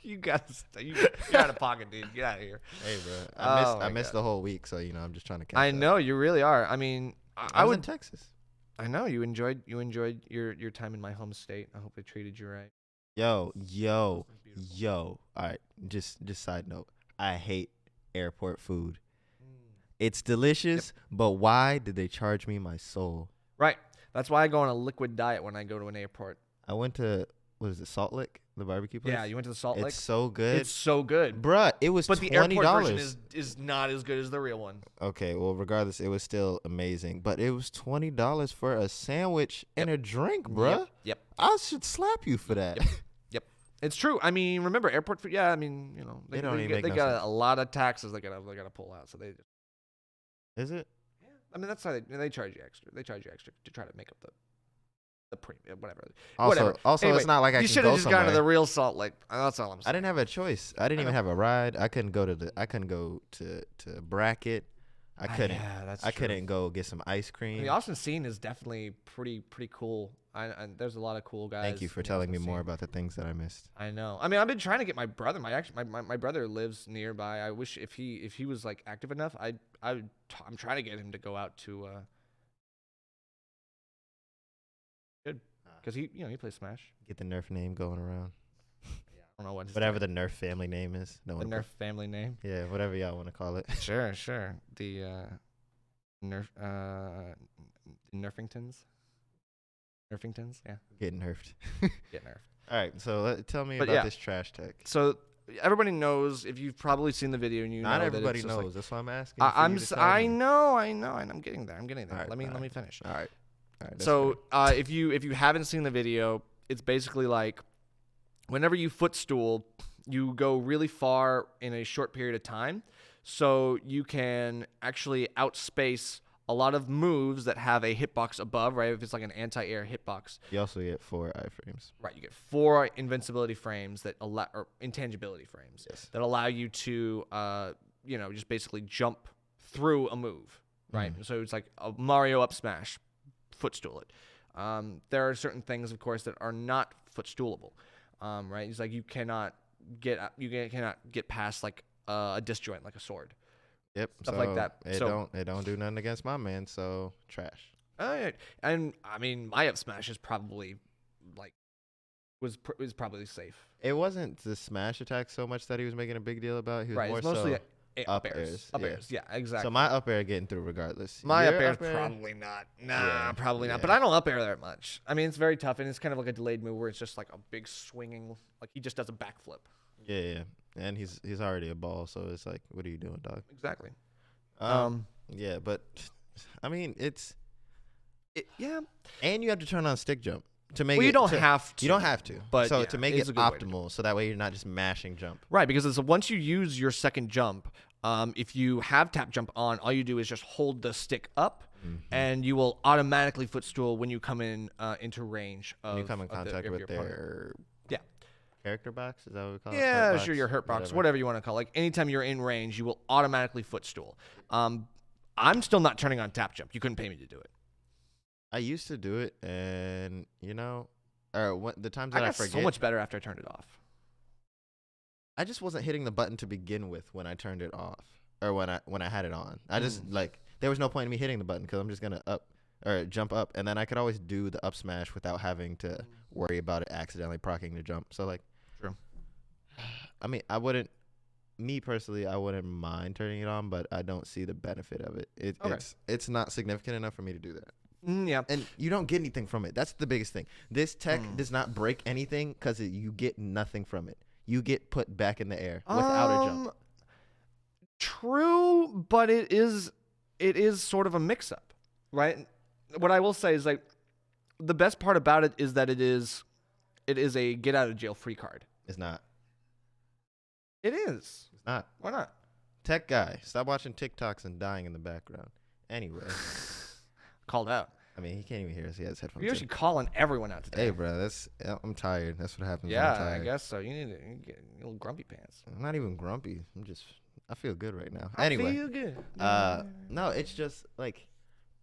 You got you're out of pocket, dude. Get out of here. Hey, bro. Oh I my missed God. the whole week, so I'm just trying to catch I up. know you really are. I mean, I I was would. in Texas. I know you enjoyed your time in my home state. I hope I treated you right. Yo. Beautiful. All right. Just side note. I hate airport food. It's delicious, but why did they charge me my soul? Right. That's why I go on a liquid diet when I go to an airport. I went to Salt Lick, the barbecue place. Yeah, you went to the Salt Lake. It's so good. It's so good. Bruh, it was But the $20. airport version is not as good as the real one. Okay, well, regardless, it was still amazing. But it was $20 for a sandwich and a drink, bruh. Yep. I should slap you for that. Yep. It's true. I mean, remember airport food? Yeah, I mean, They don't even make they no got sense. a lot of taxes they gotta pull out. So they just, Is it? I mean, that's how they charge you extra. They charge you extra to try to make up the premium, whatever. Also, Anyway, it's not like I you can should go have just gone to the somewhere. real Salt Lake. That's all I'm I saying. didn't have a choice. I didn't even know. have a ride. I couldn't go to Bracket. I couldn't. Yeah, that's I true. couldn't go get some ice I cream. mean, the Austin scene is definitely pretty cool. I there's a lot of cool guys. Thank you for in the telling me Austin more scene. about the things that I missed. I know. I mean, I've been trying to get my brother. My brother lives nearby. I wish if he was like active enough, I'm trying to get him to go out to. Good, because he plays Smash. Get the Nerf name going around. I don't know what his Whatever the Nerf family name is. No the one. Nerf family name. Yeah, whatever y'all want to call it. Sure. The Nerf Nerfingtons. Nerfingtons, yeah, Getting nerfed. get nerfed. All right, so tell me But about yeah. this trash tech. So everybody knows if you've probably seen the video and you Not know everybody that it's just knows. like, That's why I'm asking. for I'm you to s- tell I me. know, and I'm getting there. Alright, Let me alright. finish. All right. That's So fair. if you haven't seen the video, it's basically like whenever you footstool, you go really far in a short period of time, so you can actually outspace a lot of moves that have a hitbox above, right? If it's like an anti-air hitbox, you also get 4 iframes. right? You get 4 invincibility frames that allow, or intangibility frames Yes. that allow you to, just basically jump through a move, right? So it's like a Mario up smash. footstool it. There are certain things, of course, that are not footstoolable, right? It's like you cannot get past like a disjoint, like a sword. Yep. Stuff so like that. It don't do nothing against my man. So trash. And I mean, my up smash is probably like was probably safe. It wasn't the smash attack so much that he was making a big deal about. He was Right, more it's mostly so up up airs. airs, Up yeah. airs, yeah, exactly. So my up air getting through regardless. My Your up air up air- probably not. Nah, Yeah, probably not. yeah. But I don't up air that much. I mean, it's very tough, and it's kind of like a delayed move where it's just like a big swinging, like he just does a backflip. Yeah. And he's already a ball, so it's like, what are you doing, dog? Exactly. Yeah, but I mean, Yeah. and you have to turn on stick jump to make Well, it. you don't have to. You don't have to. But so yeah, to make it's it a good way to optimal, so that way you're not just mashing jump. Right, because once you use your second jump, if you have tap jump on, all you do is just hold the stick up, and you will automatically footstool when you come in into range of When you come in of the- contact of with your opponent. their Yeah. character box, is that what we call it? Yeah, Hurt sure, box? your hurt box, whatever you want to call it. Like anytime you're in range, you will automatically footstool. I'm still not turning on tap jump. You couldn't pay me to do it. I used to do it, and or the times I that I got forget, so much better after I turned it off. I just wasn't hitting the button to begin with when I turned it off, or when I had it on. I just like there was no point in me hitting the button because I'm just gonna jump up, and then I could always do the up smash without having to worry about it accidentally proccing the jump. So like, True. I mean, me personally, I wouldn't mind turning it on, but I don't see the benefit of it. Okay. It's not significant enough for me to do that. Yeah. And you don't get anything from it. That's the biggest thing. This tech does not break anything because you get nothing from it. You get put back in the air without a jump. True, but it is sort of a mix-up, right? What I will say is like the best part about it is that it is a get out of jail free card. It's not. It is. It's not. Why not? Tech guy, stop watching TikToks and dying in the background. Anyway, Called out. I mean, he can't even hear us. He has headphones. You're in. actually calling everyone out today. Hey, bro, I'm tired. That's what happens when Yeah, I'm tired. I guess so. You need to get a little grumpy pants. I'm not even grumpy. I feel good right now. I Anyway, feel good. no, it's just like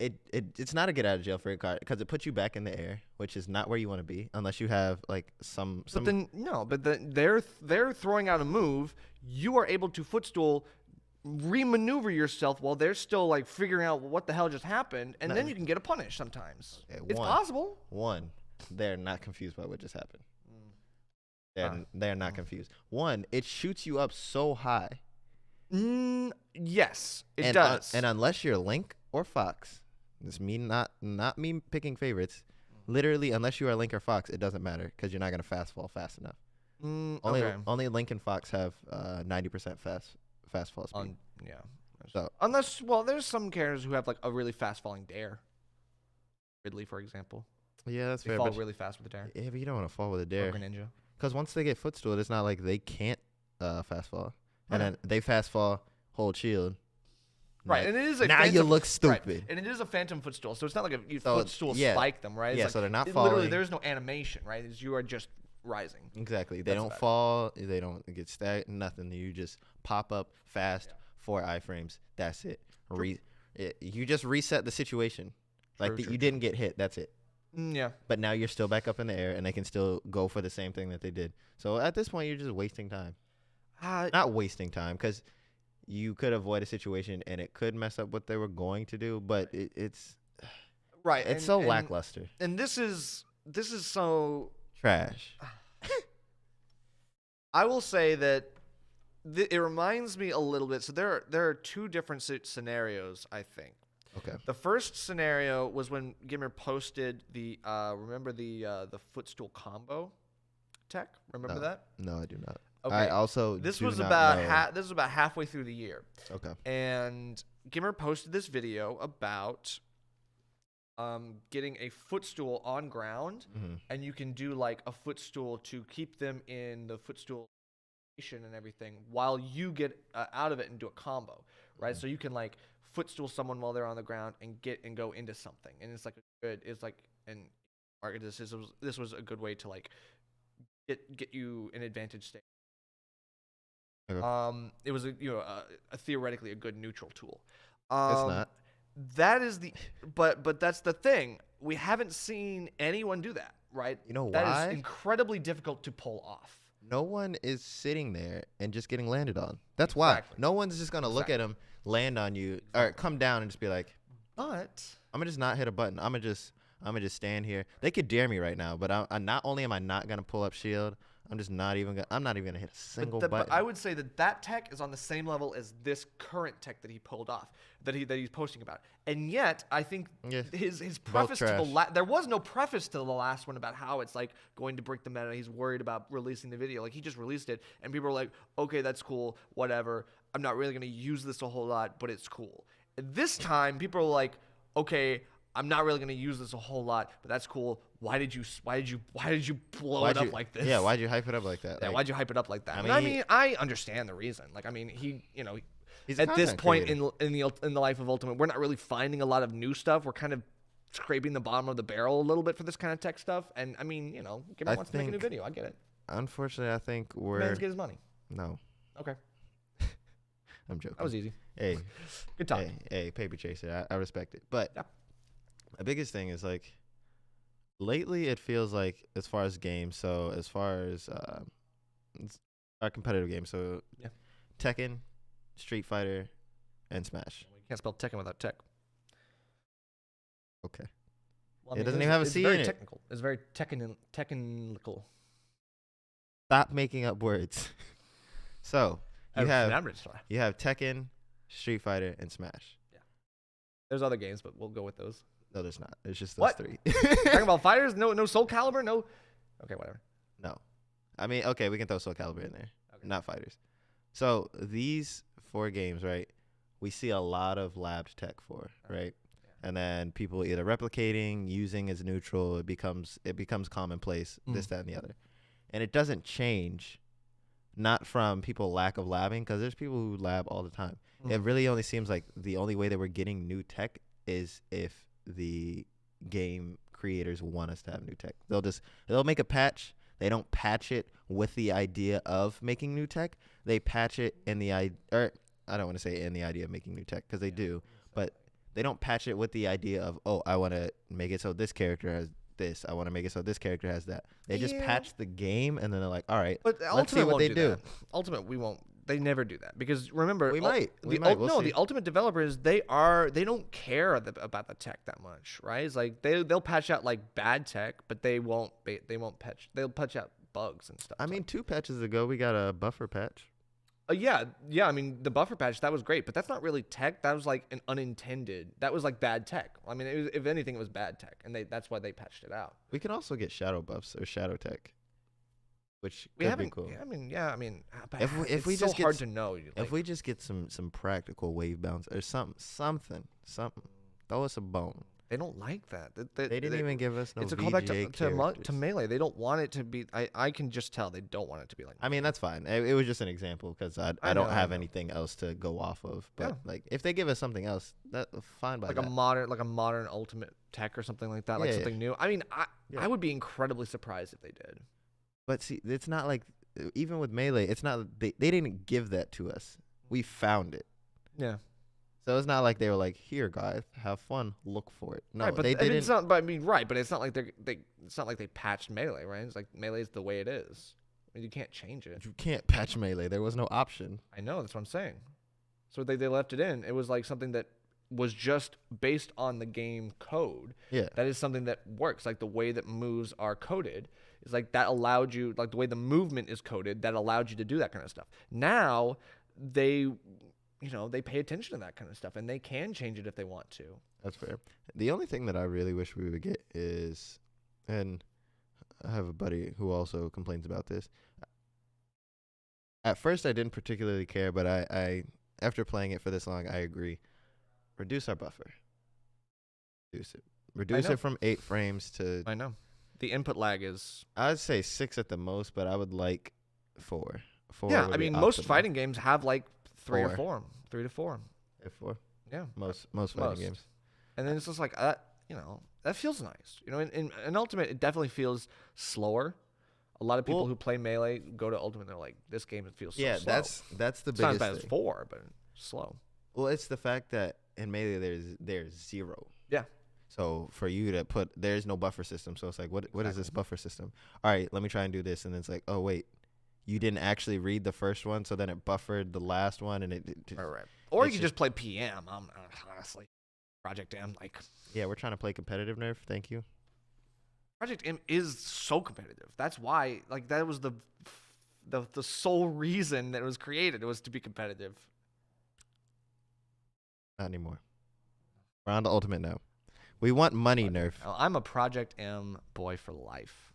it's not a get out of jail free card because it puts you back in the air, which is not where you want to be unless you have like some. But then no, but they're throwing out a move. You are able to footstool, remaneuver yourself while they're still like figuring out what the hell just happened, and then you can get a punish sometimes. Okay, It's possible. One, they're not confused by what just happened. They're not confused. One, it shoots you up so high. Yes, it and, does. And unless you're Link or Fox, this me not me picking favorites. Literally, unless you are Link or Fox, it doesn't matter because you're not gonna fast fall fast enough. Okay. Only Link and Fox have 90% fast fall speed. Yeah. So There's some characters who have like a really fast falling dare. Ridley, for example. yeah, that's They fair. fall But really fast with a dare. yeah, but you don't want to fall with a dare Or Greninja. because once they get footstool, it's not like they can't fast fall, and Right. then they fast fall, hold shield. Right, Now- and it is a now you phantom, look right, stupid. and it is a phantom footstool, so it's not like you So, footstool yeah. spike them, right? It's Yeah, like, so they're not literally, falling. there's no animation, right? You are just rising. Exactly. They That's don't about it. fall. They don't get stacked. Nothing. You just pop up fast. 4 iframes. That's it. You just reset the situation. Like True, you didn't get hit. That's it. Yeah. But now you're still back up in the air, and they can still go for the same thing that they did. So at this point, you're just wasting time. Not wasting time, because you could avoid a situation, and it could mess up what they were going to do. But it's right. it's so lackluster. And this is so. Trash. I will say that it reminds me a little bit. So there are two different scenarios, I think. Okay. The first scenario was when Gimmer posted the remember the footstool combo tech. Remember that? No, I do not. Okay. I also This do was not about know. this was about halfway through the year, Okay. and Gimmer posted this video about getting a footstool on ground, Mhm. and you can do like a footstool to keep them in the footstool position and everything while you get out of it and do a combo, right? So you can like footstool someone while they're on the ground and go into something, and it's like and market this was a good way to like get you an advantage state. Okay. It was a theoretically a good neutral tool. It's not. That is but that's the thing. we haven't seen anyone do that, right? You know That why? is incredibly difficult to pull off. No one is sitting there and just getting landed on. That's why. Exactly. No one's just gonna look at him, land on you, or come down and just be like, But I'm gonna just not hit a button. I'm gonna just stand here. They could dare me right now, but I not only am I not gonna pull up shield, I'm not even gonna hit a single but button. I would say that tech is on the same level as this current tech that he pulled off, that he's posting about. And yet, I think Yeah. his preface to the trash. there was no preface to the last one about how it's like going to break the meta. He's worried about releasing the video. Like he just released it, and people are like, okay, that's cool, whatever. I'm not really gonna use this a whole lot, but it's cool. This time, people are like, okay, I'm not really gonna use this a whole lot, but that's cool. Why did you blow it up like this? Yeah, why'd you hype it up like that? Yeah, Like, why'd you hype it up like that? I I mean, mean, I understand the reason. Like, I mean, he's a at this content point creator. in the life of Ultimate, we're not really finding a lot of new stuff. We're kind of scraping the bottom of the barrel a little bit for this kind of tech stuff. And I mean, Gamer I wants to make a new think- video. I get it. Unfortunately, I think we're Man's get his money. no. Okay, I'm joking. that was easy. Hey, Good talk. hey, paper chaser. I respect it, but Yeah. the biggest thing is like lately it feels like as far as games, so as far as our competitive games, so Yeah. Tekken, Street Fighter, and Smash. You can't spell Tekken without tech. Okay. Well, It doesn't even have a it's C very in it. technical. It's very technical. Stop making up words. So you have Tekken, Street Fighter, and Smash. There's other games, but we'll go with those. No, there's not. It's just those What? three. Talking about fighters, no Soul Calibur, no. Okay, whatever. No. I mean, okay, we can throw Soul Calibur in there. Okay. Not fighters. So these 4 games, right? We see a lot of labbed tech for, right? And then people either replicating, using as neutral. It becomes commonplace. This, that, and the other. And it doesn't change, not from people lack of labbing, because there's people who lab all the time. It really only seems like the only way that we're getting new tech is if the game creators want us to have new tech. They'll make a patch. They don't patch it with the idea of making new tech. They patch it in the I don't want to say in the idea of making new tech, because they do, but they don't patch it with the idea of, oh, I want to make it so this character has this. I want to make it so this character has that. They just Yeah. patch the game, and then they're like, all right, But let's see Ultimate what they won't do. that. Ultimate, we won't. They never do that because remember, We might. We might. We'll see. the Ultimate developers they don't care about the tech that much, right? It's like they'll patch out like bad tech, but they won't patch. They'll patch out bugs and stuff. I mean, 2 patches ago, we got a buffer patch. yeah. I mean, the buffer patch that was great, but that's not really tech. That was like an unintended. That was like bad tech. I mean, if anything, it was bad tech, and that's why they patched it out. We can also get shadow buffs or shadow tech, which We could haven't. be cool. I mean, but If we it's so just get hard s- to know. If we just get some practical wave bounce or something, throw us a bone. they don't like that. They didn't even give us no It's a VGA callback to characters. Melee. They don't want it to be. I can just tell they don't want it to be like. I mean, that's fine. It was just an example because I I don't know, have I know. anything else to go off of. But Yeah. like, if they give us something else, that fine by like that. a modern Ultimate tech or something like that, like Yeah, something new. I mean, Yeah. I would be incredibly surprised if they did. But see, it's not like even with Melee, it's not they didn't give that to us. We found it. Yeah, So it's not like they were like, "Here, guys, have fun. Look for it." No, right, but they I mean, didn't. it's not. But I mean, right, but it's not like it's not like they patched Melee, right? It's like Melee's the way it is. I mean, you can't change it. You can't patch Melee. There was no option. I know that's what I'm saying. So they left it in. It was like something that was just based on the game code. Yeah. That is something that works. Like the way that moves are coded is like that allowed you, like the way the movement is coded, that allowed you to do that kind of stuff. Now they pay attention to that kind of stuff and they can change it if they want to. That's fair. The only thing that I really wish we would get is, and I have a buddy who also complains about this. At first, I didn't particularly care, but I after playing it for this long, I agree. Reduce our buffer. Reduce it. Reduce know. it from 8 frames to, I know. The input lag is. I'd say 6 at the most, but I would like 4. 4 Yeah, would I be mean, most optimal. fighting games have like 3 or 4. 4. 3 to 4. Yeah, 4. Yeah. Most fighting games. And then it's just like, that feels nice. In Ultimate, it definitely feels slower. A lot of people Well- who play Melee go to Ultimate, they're like, this game feels so Yeah, slow. that's the It's not as biggest bad as thing. 4, but slow. Well, it's the fact that in Melee there's 0. Yeah. So for you to put, there's no buffer system. So it's like, what is this Exactly. buffer system? All right, let me try and do this. And it's like, oh, wait, you didn't actually read the first one. So then it buffered the last one. And Right. Or you it's can just play PM. Honestly, Project M. Like yeah, we're trying to play competitive Nerf. Thank you. Project M is so competitive. That's why. Like that was the sole reason that it was created. It was to be competitive. Not anymore. We're on the ultimate now. We want money, Nerf. I'm a Project M boy for life.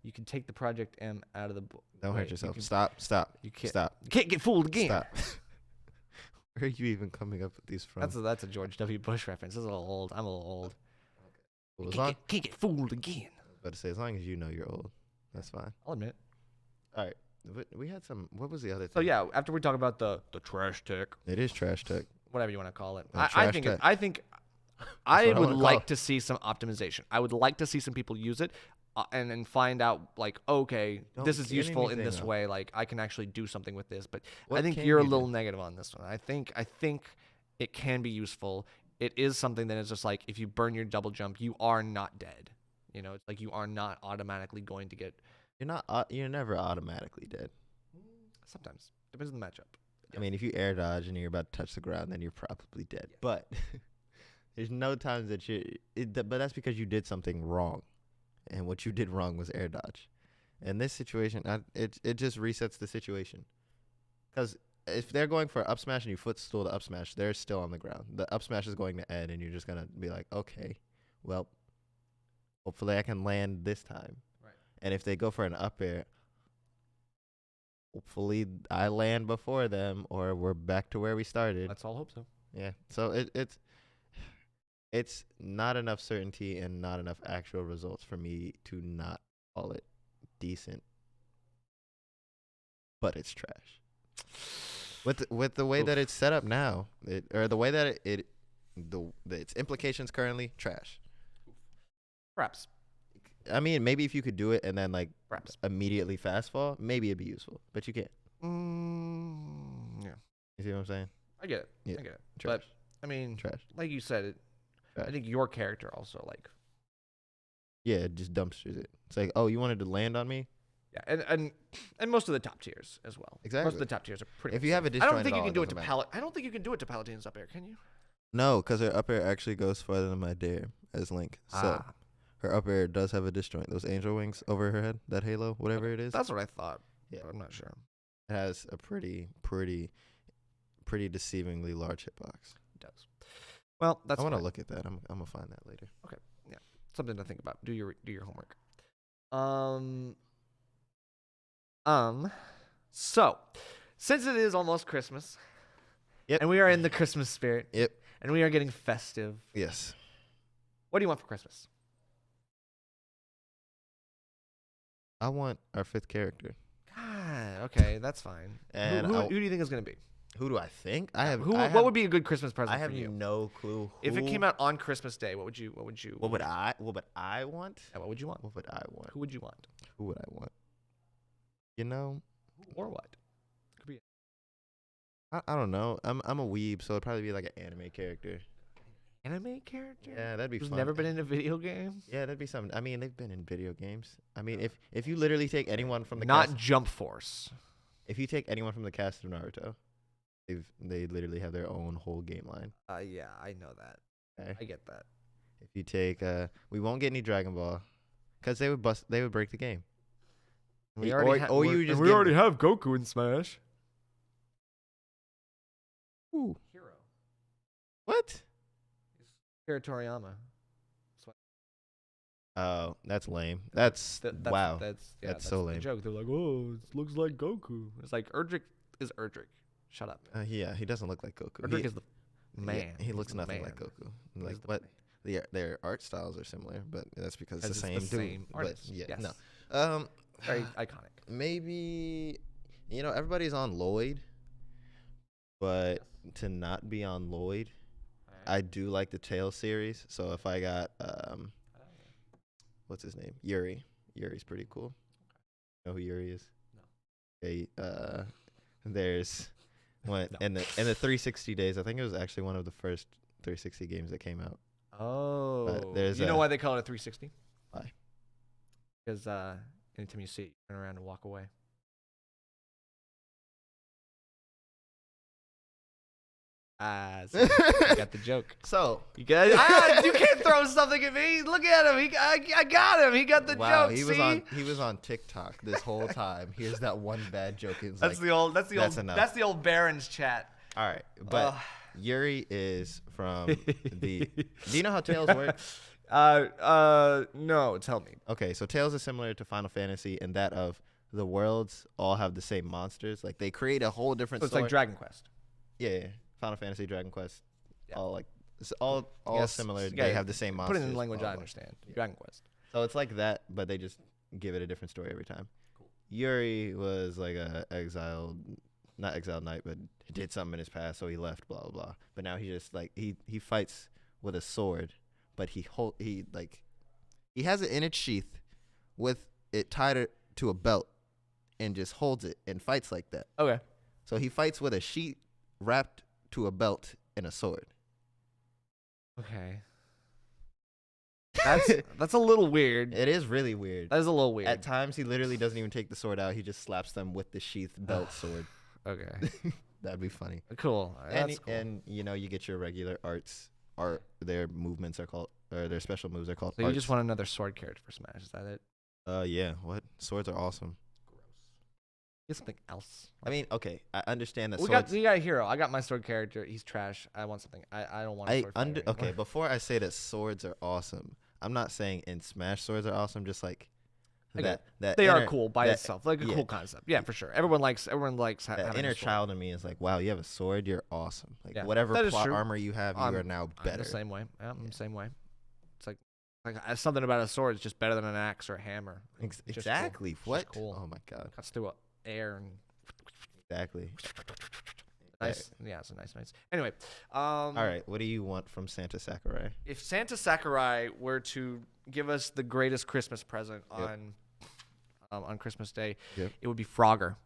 You can take the Project M out of the. Don't wait, hurt yourself. You Stop. can't. Stop. You can't get fooled again. Stop. Where are you even coming up with these from? That's a George W. Bush reference. This is a little old. I'm a little old. Well, You as long, can't get fooled again. I was about to say, as long as you know you're old, that's fine. I'll admit. All right. We had some. What was the other thing? So yeah, after we talk about the trash tech, It is trash tech. whatever you want to call it, Oh, I trash think tech. I think what I I would wanna call like it. to see some optimization. I would like to see some people use it and find out like, okay, Don't this is get useful in anything this up. way. Like I can actually do something with this. But I What think can you're a you little do? negative on this one. I think it can be useful. It is something that is just like if you burn your double jump, you are not dead. You know, it's like you are not automatically going to get. You're not. You're never automatically dead. Sometimes depends on the matchup. I mean, if you air dodge and you're about to touch the ground, then you're probably dead. Yeah. But there's no times that but that's because you did something wrong, and what you did wrong was air dodge. In this situation, it just resets the situation. Because if they're going for up smash and you footstool the up smash, they're still on the ground. The up smash is going to end, and you're just gonna be like, okay, well, hopefully I can land this time. Right. And if they go for an up air, hopefully I land before them, or we're back to where we started. Let's all hope so. Yeah. So it's not enough certainty and not enough actual results for me to not call it decent. But it's trash. With the way that it's set up now, or the way that its implications currently, trash. Perhaps. I mean, maybe if you could do it and then like Perhaps. immediately fast fall, maybe it'd be useful. But you can't. Yeah. You see what I'm saying? I get it. Yeah. I get it. Trash. But I mean, Trash. like you said, I Trash. think your character also like Yeah, it just dumpsters it. It's like, oh, you wanted to land on me? yeah, and most of the top tiers as well. Most Exactly. of the top tiers are pretty. If much you have safe. a I disjoint don't think at you all, can it do it to doesn't matter. I don't think you can do it to Paladins up air. Can you? No, because her up air actually goes farther than my dare as Link. So her up air does have a disjoint. Those angel wings over her head, that halo, whatever it is, that's what I thought. Yeah. But I'm not sure. it has a pretty deceivingly large hitbox. It does. Well, that's I want to fine. look at that. I'm gonna find that later. Something to think about. Do your homework. So, since it is almost Christmas, Yep. and we are in the Christmas spirit, Yep. and we are getting festive, Yes. what do you want for Christmas? I want our 5th character. God, okay, that's fine. And who I- do you think is going to be? Who do I think? I have. What would be a good Christmas present I have for you? no clue. If it who- came out on Christmas Day, what would you? What would I want? Yeah, what would you want? What would I want? Who would you want? Who would I want? You know, Or what? Could be I don't know. I'm a weeb, so it'd probably be like an anime character. an anime character. Yeah, that'd be Who's fun. never been in a video game. Yeah, that'd be something. I mean, they've been in video games. I mean, if you literally take anyone from the Not cast, Jump Force. if you take anyone from the cast of Naruto, they literally have their own whole game line. Yeah, I know that. Okay. I get that. If you take we won't get any Dragon Ball, because they would break the game. We Yeah, already, or you just we give already them- have Goku in Smash. Ooh, Hero. what? Akira Toriyama. Oh, that's lame. That's wow. That's so the lame. joke. They're like, oh, it looks like Goku. It's like Erdrick is Erdrick. Shut up. Yeah, he doesn't look like Goku. Erdrick He- is the man. Yeah, he looks He's the nothing man. like Goku. He's Like the what? man. Their art styles are similar, but that's because it's the Because same dude. same But artist. yeah, Yes. no. Very iconic. Maybe everybody's on Lloyd, but to not be on Lloyd, I do like the Tail series. So if I got what's his name? Yuri's pretty cool. Know who Yuri is? No. Okay, there's one No. in the 360 days. I think it was actually one of the first 360 games that came out. Oh, there's you know a- why they call it a 360? Why? Because anytime you see it, you turn around and walk away. So you got the joke. So You got. You can't throw something at me. Look at him. I got him. He got the wow, joke. he see? was on TikTok this whole time. Here's that one bad joke. It's That's like, the old. That's that's enough. the old Barons chat. all right, but Ugh. Yuri is from the. Do you know how Tales work? No. Tell me. Okay, so Tales is similar to Final Fantasy in that of the worlds all have the same monsters. Like they create a whole different. So it's story. like Dragon Quest. Yeah, Final Fantasy, Dragon Quest, Yeah. all like it's all Yes, similar. you They gotta have the same Put monsters. it in the language blah, I blah. understand. Dragon Quest. So it's like that, but they just give it a different story every time. Cool. Yuri was like a not exiled knight, but he did something in his past, so he left. Blah blah blah. But now he just like he fights with a sword, but he has it in its sheath, with it tied to a belt, and just holds it and fights like that. Okay. So he fights with a sheath wrapped to a belt and a sword. Okay. That's a little weird. It is really weird. That is a little weird. At times, he literally doesn't even take the sword out. He just slaps them with the sheath belt sword. Okay. That'd be funny. Cool. That's cool. And you know, you get your regular art. Their movements are called, or their special moves are called. So you arts. just want another sword character for Smash? Is that it? Yeah. What? Swords are awesome. Gross. Get something else. I mean, okay, I understand that We swords. got a hero. I got my sword character. He's trash. I want something. I don't want. A sword fighter Okay. anymore. Before I say that swords are awesome, I'm not saying in Smash swords are awesome. Just like Okay. that They are inner- cool by that- itself. Like a yeah. cool concept. Yeah, for sure. Everyone likes. That having inner a sword. child in me is like, wow, you have a sword, you're awesome. Like Yeah, whatever that is plot true. armor you have, you are now I'm better. the same way. Yeah, I'm the same way. It's like something about a sword is just better than an axe or a hammer. Just cool. Exactly. It's just What? cool. Oh my god. Cuts through air and Exactly. nice. Yeah, it's a nice. Anyway, All right. What do you want from Santa Sakurai? if Santa Sakurai were to give us the greatest Christmas present Yep. on Christmas Day, Yep. it would be Frogger.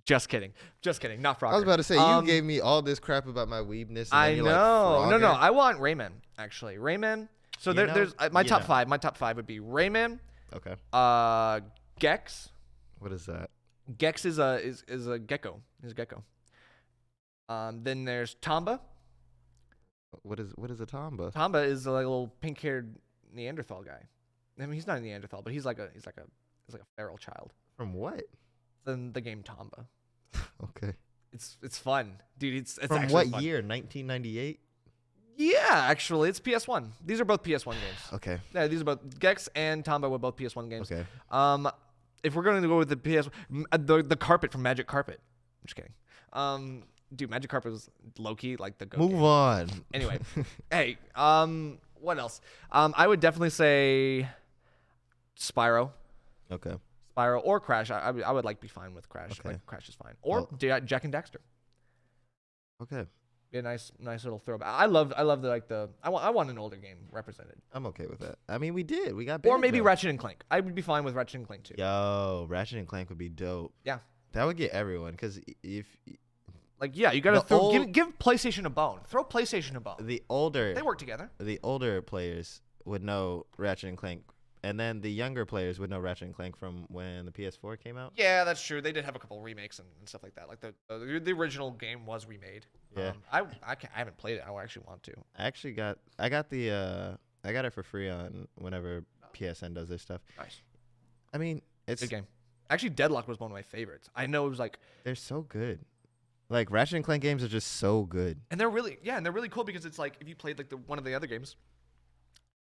Just kidding. Not Frogger. I was about to say you gave me all this crap about my weebness. And I then you're know. Like, No. Frogger? I want Rayman actually. Rayman. So You know- there's my you top know. five. My top five would be Rayman, Okay. Gex. What is that? Gex is a gecko. He's a gecko. Then there's Tomba. What is a Tomba? Tomba is a little pink-haired Neanderthal guy. I mean, he's not a Neanderthal, but he's like a feral child. From what? Then the game Tomba. Okay. It's fun, dude. It's From actually what fun. year? 1998. Yeah, actually, it's PS1. These are both PS1 games. Okay. Yeah, these are both Gex and Tomba were both PS1 games. Okay. If we're going to go with the the carpet from Magic Carpet. I'm just kidding. Dude, Magic Carpet was low key like the go Move game. on. Anyway, hey, what else? I would definitely say Spyro. Okay. Spyro or Crash. I would like be fine with Crash. Okay. Like Crash is fine. Or Well- Jack and Daxter. Okay. Be a nice little throwback. I love I want an older game represented. I'm okay with that. I mean, we did. We got. Or maybe Banjo. Ratchet and Clank. I would be fine with Ratchet and Clank too. Yo, Ratchet and Clank would be dope. Yeah. That would get everyone because if Like yeah, you gotta The give PlayStation a bone. Throw PlayStation a bone. the older They work together. the older players would know Ratchet and Clank, and then the younger players would know Ratchet and Clank from when the PS4 came out. Yeah, that's true. They did have a couple remakes and stuff like that. Like the original game was remade. Yeah. I haven't played it. I actually want to. I got it for free on whenever PSN does their stuff. Nice. I mean, it's Good game. Actually, Deadlock was one of my favorites. I know it was like, they're so good. Like Ratchet and Clank games are just so good. and they're really cool because it's like if you played like one of the other games,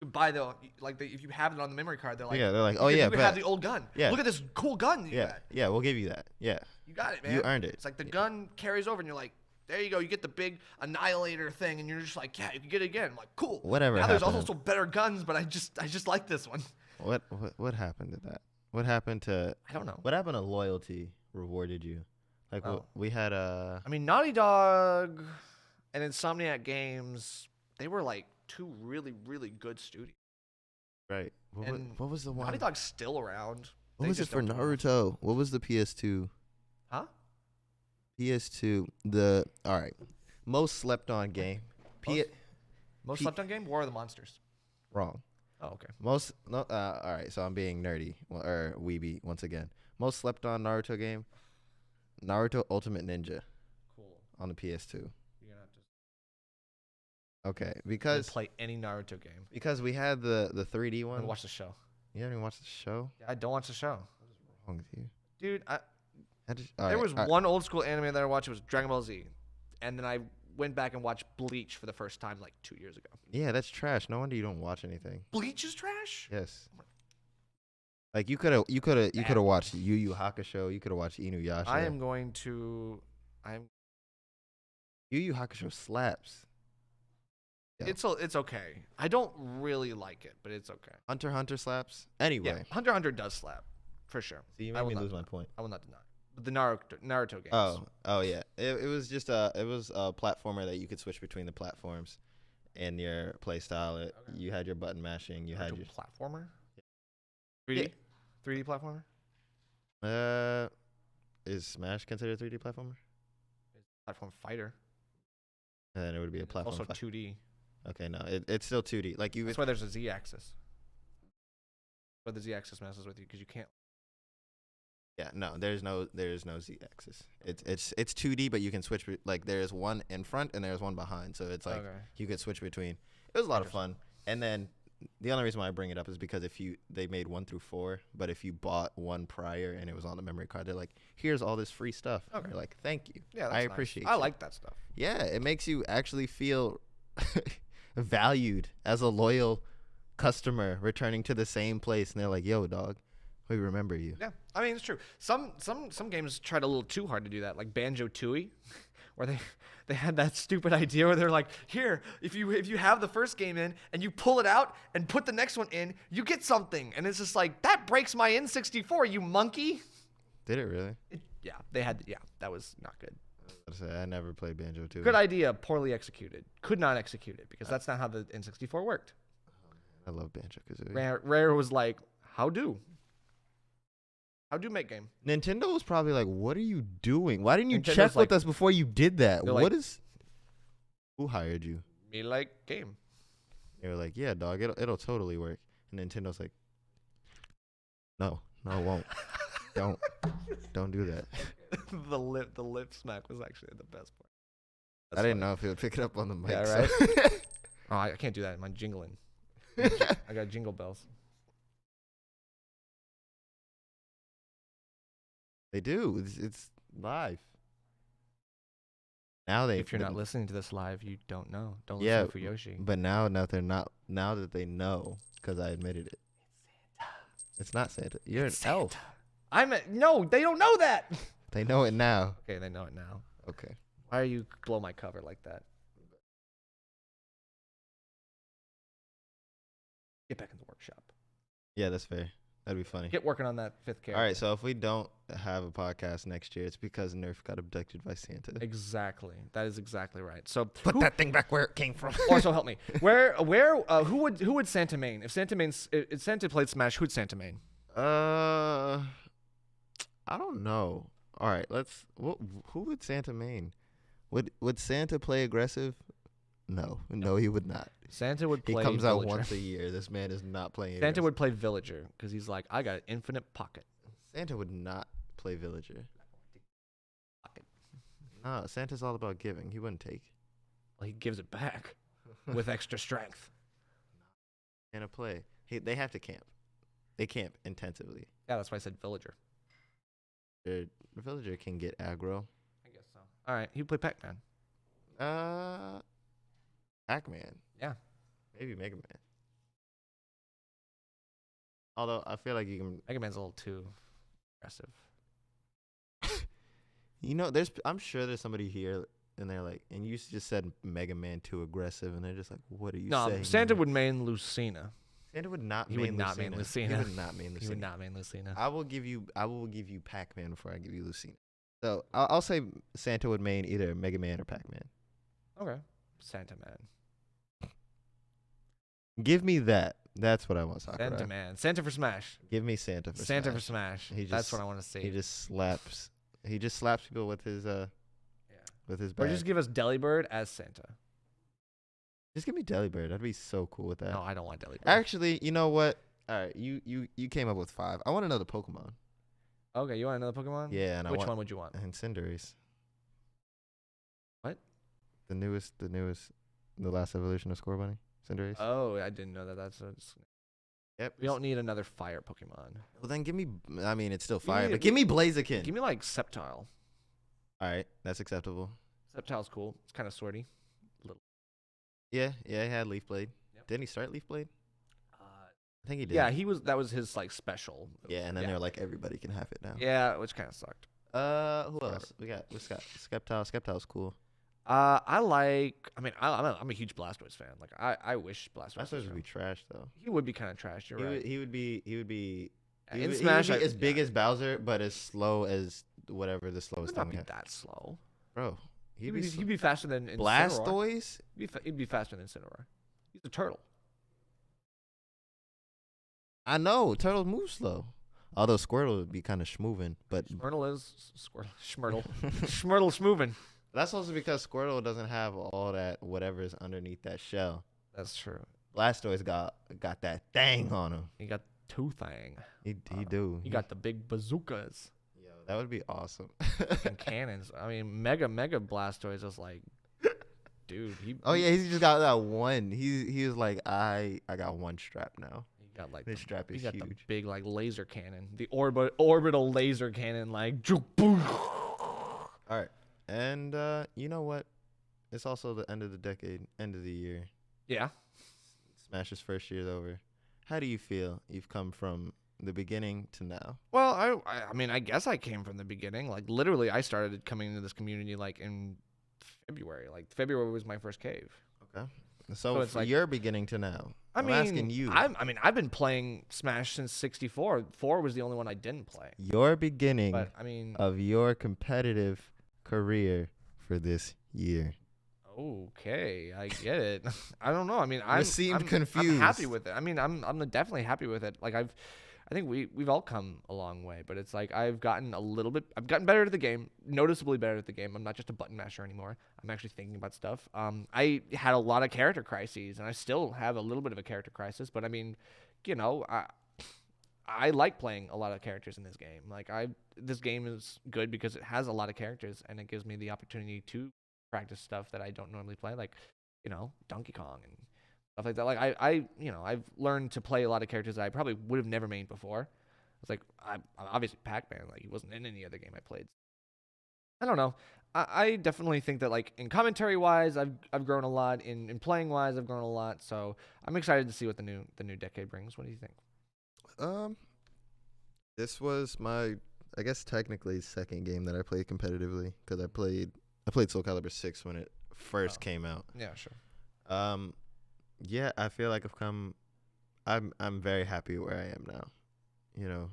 you buy if you have it on the memory card, they're like, Yeah, they're like, you oh can- yeah, you can have bet. the old gun. Yeah. Look at this cool gun you Yeah, got. yeah, we'll give you that. Yeah, You got it, man. you earned it. It's like the gun carries over, and you're like, there you go. You get the big Annihilator thing, and you're just like, yeah, you can get it again. I'm like, cool. Whatever Now there's happened? also better guns, but I just like this one. What happened to that? What happened to I don't know. what happened to loyalty rewarded you? Like Oh. we had I mean, Naughty Dog and Insomniac Games, they were like two really, really good studios. right. And What was the one? Naughty Dog's still around. What They was it just for don't do enough. Naruto? What was the PS2? Huh? PS2. All right. Most slept on game. Most P- slept on game? War of the Monsters. Wrong. Oh, okay. Most no. All right. So I'm being nerdy or weeby once again. Most slept on Naruto game. Naruto Ultimate Ninja Cool. on the PS2. You're gonna have to Okay, because play any Naruto game. we had the 3D I'm one. gonna watch the show. You haven't even watched the show? Yeah, I don't watch the show. What's wrong with you? Dude, All there right, was all right. one old school anime that I watched. It was Dragon Ball Z, and then I went back and watched Bleach for the first time like 2 years ago. Yeah, that's trash. No wonder you don't watch anything. Bleach is trash. Yes. Like you could have watched Yu Yu Hakusho. You could have watched Inuyasha. I am going to. Yu Yu Hakusho slaps. Yeah. It's okay. I don't really like it, but it's okay. Hunter x Hunter slaps. Anyway, Yeah, Hunter x Hunter does slap, for sure. so you I made will me not lose my deny. point. I will not deny. But the Naruto games. Oh yeah. It was just a platformer that you could switch between the platforms, and your play style. You had your button mashing. You had Naruto your platformer. 3D. Yeah. 3D platformer. Is Smash considered a 3D platformer? Platform fighter. And then it would be a It's platform. also 2D. Okay, no, it's still 2D. Like you. That's why there's a Z-axis. But the Z-axis messes with you because you can't. Yeah, no, there's no Z-axis. It's 2D, but you can switch. Like there's one in front and there's one behind, so it's like Okay. you could switch between. It was a lot of Interesting. fun. And then the only reason why I bring it up is because they made 1 through 4, but if you bought one prior and it was on the memory card, they're like, here's all this free stuff. Okay. You're like, thank you. Yeah, that's I nice. appreciate. I you. like that stuff. Yeah, it makes you actually feel valued as a loyal customer returning to the same place, and they're like, yo, dog, we remember you. Yeah, I mean it's true. Some games tried a little too hard to do that, like Banjo-Tooie, where they had that stupid idea where they're like, here, if you have the first game in and you pull it out and put the next one in, you get something, and it's just like that breaks my N64, you monkey. Did it really? That was not good. I never played Banjo too. Good idea, poorly executed. Could not execute it because that's not how the N64 worked. I love Banjo Kazooie. Rare was like, how do make game? Nintendo was probably like, "What are you doing? Why didn't you Nintendo's check like- with us before you did that? They're What like- is? Who hired you?" Me like game. They were like, "Yeah, dog, it'll totally work." And Nintendo's like, "No, it won't. don't do that." the lip smack was actually the best part. I didn't know if it would pick it up on the mic. Yeah, so- right? Oh, I can't do that. I'm jingling. I got jingle bells. They do. It's live. Now If you're not listening to this live, you don't know. Don't Yeah, listen for Yoshi. But now they're not. Now that they know, because I admitted it. It's not Santa. You're an elf. No, they don't know that. They know it now. Okay, they know it now. Okay. Why are you blow my cover like that? Get back in the workshop. Yeah, that's fair. That'd be funny. Get working on that fifth character. All right, so if we don't have a podcast next year, it's because Nerf got abducted by Santa. Exactly. That is exactly right. So Put that thing back where it came from. Also help me. Who would Santa main? If Santa played Smash, who'd Santa main? I don't know. All right, who would Santa main? Would Santa play aggressive? No, he would not. Santa would He play comes out Villager. once a year. This man is not playing Santa aggressive. would play Villager because he's like, I got an infinite pocket. Santa would not play Villager. Pocket. No, Santa's all about giving. He wouldn't take. Well, he gives it back with extra strength. Santa play. They have to camp. They camp intensively. Yeah, that's why I said Villager. The Villager can get aggro. I guess so. All right, he would play Pac-Man. Pac-Man. Yeah. Maybe Mega Man. Although I feel like you can. Mega Man's a little too aggressive. I'm sure there's somebody here and they're like, and you just said Mega Man too aggressive, and they're just like, what are you No, saying? Santa man? would main Lucina. Santa would not. He main would not main Lucina. He would not main Lucina. He would not main Lucina. I will give you Pac-Man before I give you Lucina. So I'll say Santa would main either Mega Man or Pac-Man. Okay. Santa Man. Give me that. That's what I want, Sakurai. Santa Man. Santa for Smash. Give me Santa for Santa Smash. for Smash. He That's just- what I want to see. He just slaps. He just slaps people with his Yeah. with his Or bag. just give us Delibird as Santa. Just give me Delibird. I'd be so cool with that. No, I don't want Delibird. Actually, you know what? All right, you came up with 5. I want another Pokemon. Okay, you want another Pokemon? Yeah, and Which one would you want? and Cinderace. What? The newest, the last evolution of Scorbunny, Cinderace. Oh, I didn't know that. Yep. We don't need another fire Pokemon. Well, then give me. I mean, it's still Give me- fire, but give me Blaziken. Give me like Sceptile. All right, that's acceptable. Sceptile's cool. It's kind of swordy. Yeah, he had Leaf Blade. Yep. Didn't he start Leaf Blade? I think he did. Yeah, that was his like special. Yeah, and then they're like, everybody can have it now. Yeah, which kind of sucked. Who Whatever. else? We got Skeptile. Skeptile's cool. I mean, I'm a huge Blastoise fan. Like, I wish Blastoise. Blastoise was would be around. trash though. He would be kind of trash. You're right. He would be. In Smash, he would be I- as big yeah. as Bowser, but as slow as whatever the He slowest would not thing. be we have. that slow. Bro, He'd be faster than Incineroar. Blastoise. He'd be faster than Incineroar. He's a turtle. I know turtles move slow. Although Squirtle would be kind of schmoving, but Squirtle is Schmurtle. Schmurtle's moving. that's also because Squirtle doesn't have all that whatever is underneath that shell. That's true. Blastoise got that thing on him. He got two thing. He do. He got the big bazookas Yo, that would be awesome. and cannons. I mean, Mega Blastoise is like, dude. Oh yeah, he's just got that one. He was like, I got one strap now. He got like This strap he is got the huge. big like laser cannon, the orbital laser cannon, like juke boom. All right, and you know what? It's also the end of the decade, end of the year. Yeah. Smash's first year's over. How do you feel? You've come from the beginning to now. Well, I mean, I guess I came from the beginning. Like literally, I started coming into this community like in February. Like February was my first cave. Okay. So So it's from like- your beginning to now. I I'm mean, asking you. I've been playing Smash since '64. 4 was the only one I didn't play. Your beginning But I mean, of your competitive career for this year. okay, I get it. I don't know. I mean, I seemed I'm happy confused. with it. I mean, I'm definitely happy with it. Like I think we've all come a long way, but it's like I've gotten better at the game, noticeably better at the game. I'm not just a button masher anymore. I'm actually thinking about stuff. I had a lot of character crises, and I still have a little bit of a character crisis. But I mean, you know, I like playing a lot of characters in this game. Like this game is good because it has a lot of characters, and it gives me the opportunity to practice stuff that I don't normally play, like, you know, Donkey Kong and stuff like that. Like I've learned to play a lot of characters that I probably would have never made before. It's like I'm obviously Pac-Man, like he wasn't in any other game I played. I don't know. I definitely think that like in commentary wise, I've grown a lot. In playing wise, I've grown a lot. So I'm excited to see what the new decade brings. What do you think? This was my, I guess technically second game that I played competitively because I played Soul Calibur 6 when it first came out. Yeah, sure. Yeah, I feel like I'm very happy where I am now. You know,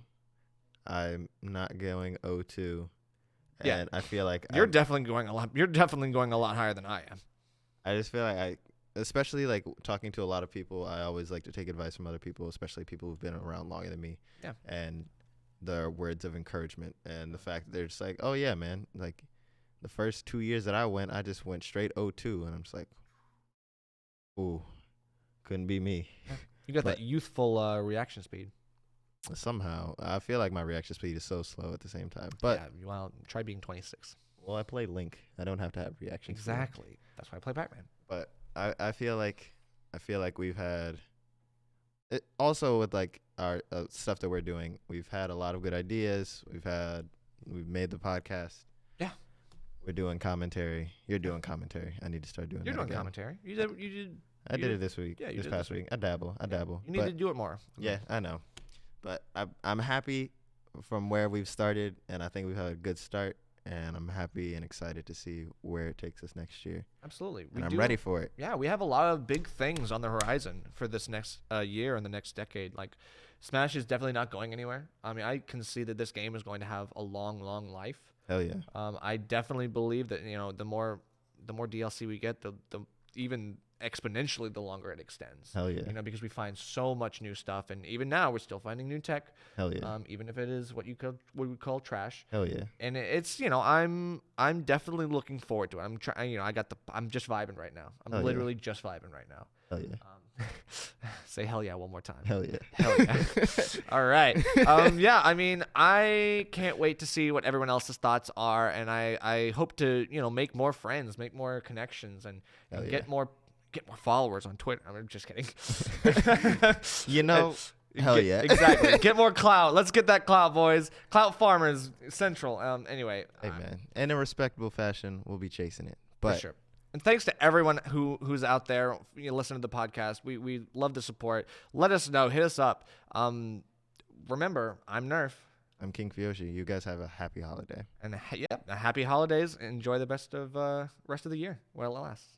I'm not going 0-2. Yeah. And I feel like You're definitely going a lot higher than I am. I just feel like especially like talking to a lot of people, I always like to take advice from other people, especially people who've been around longer than me. Yeah. And their words of encouragement and the fact that they're just like, oh yeah, man, like the first 2 years that I just went straight 0-2, and I'm just like, ooh, couldn't be me. You got But- that youthful reaction speed. Somehow, I feel like my reaction speed is so slow at the same time. But yeah, well, try being 26. well, I play Link. I don't have to have reaction speed. Exactly. That's why I play Pac-Man. But I feel like we've had it also with like our stuff that we're doing. We've had a lot of good ideas. We've made the podcast. Yeah. We're doing commentary. You're doing commentary. I need to start doing You're that doing again. commentary. You did. I did it this week. Yeah, you this did past this week. I dabble. You need But to do it more. yeah, I know. But I'm happy from where we've started, and I think we've had a good start. And I'm happy and excited to see where it takes us next year. Absolutely. And I'm ready for it. Yeah, we have a lot of big things on the horizon for this next year and the next decade. Like, Smash is definitely not going anywhere. I mean, I can see that this game is going to have a long, long life. Hell yeah. I definitely believe that, you know, the more DLC we get, the even exponentially the longer it extends. Hell yeah. You know, because we find so much new stuff, and even now we're still finding new tech. Hell yeah. Even if it is what we call trash. Hell yeah. And it's, you know, I'm definitely looking forward to it. I'm trying, you know, I'm just vibing right now. I'm Hell yeah. literally just vibing right now. Hell yeah. Say hell yeah one more time. Hell yeah. Hell yeah. All right. Yeah, I mean, I can't wait to see what everyone else's thoughts are, and I hope to, you know, make more friends, make more connections, and Hell yeah. get more followers on Twitter. I'm just kidding. You know, hell yeah. Exactly. Get more clout. Let's get that clout, boys. Clout farmers central. Anyway. Hey man, in a respectable fashion, we'll be chasing it. For But sure. And thanks to everyone who's out there, you know, listening to the podcast. We love the support. Let us know. Hit us up. Remember, I'm Nerf. I'm King Fiyoshi. You guys have a happy holiday. And happy holidays. Enjoy the rest of the year while it lasts.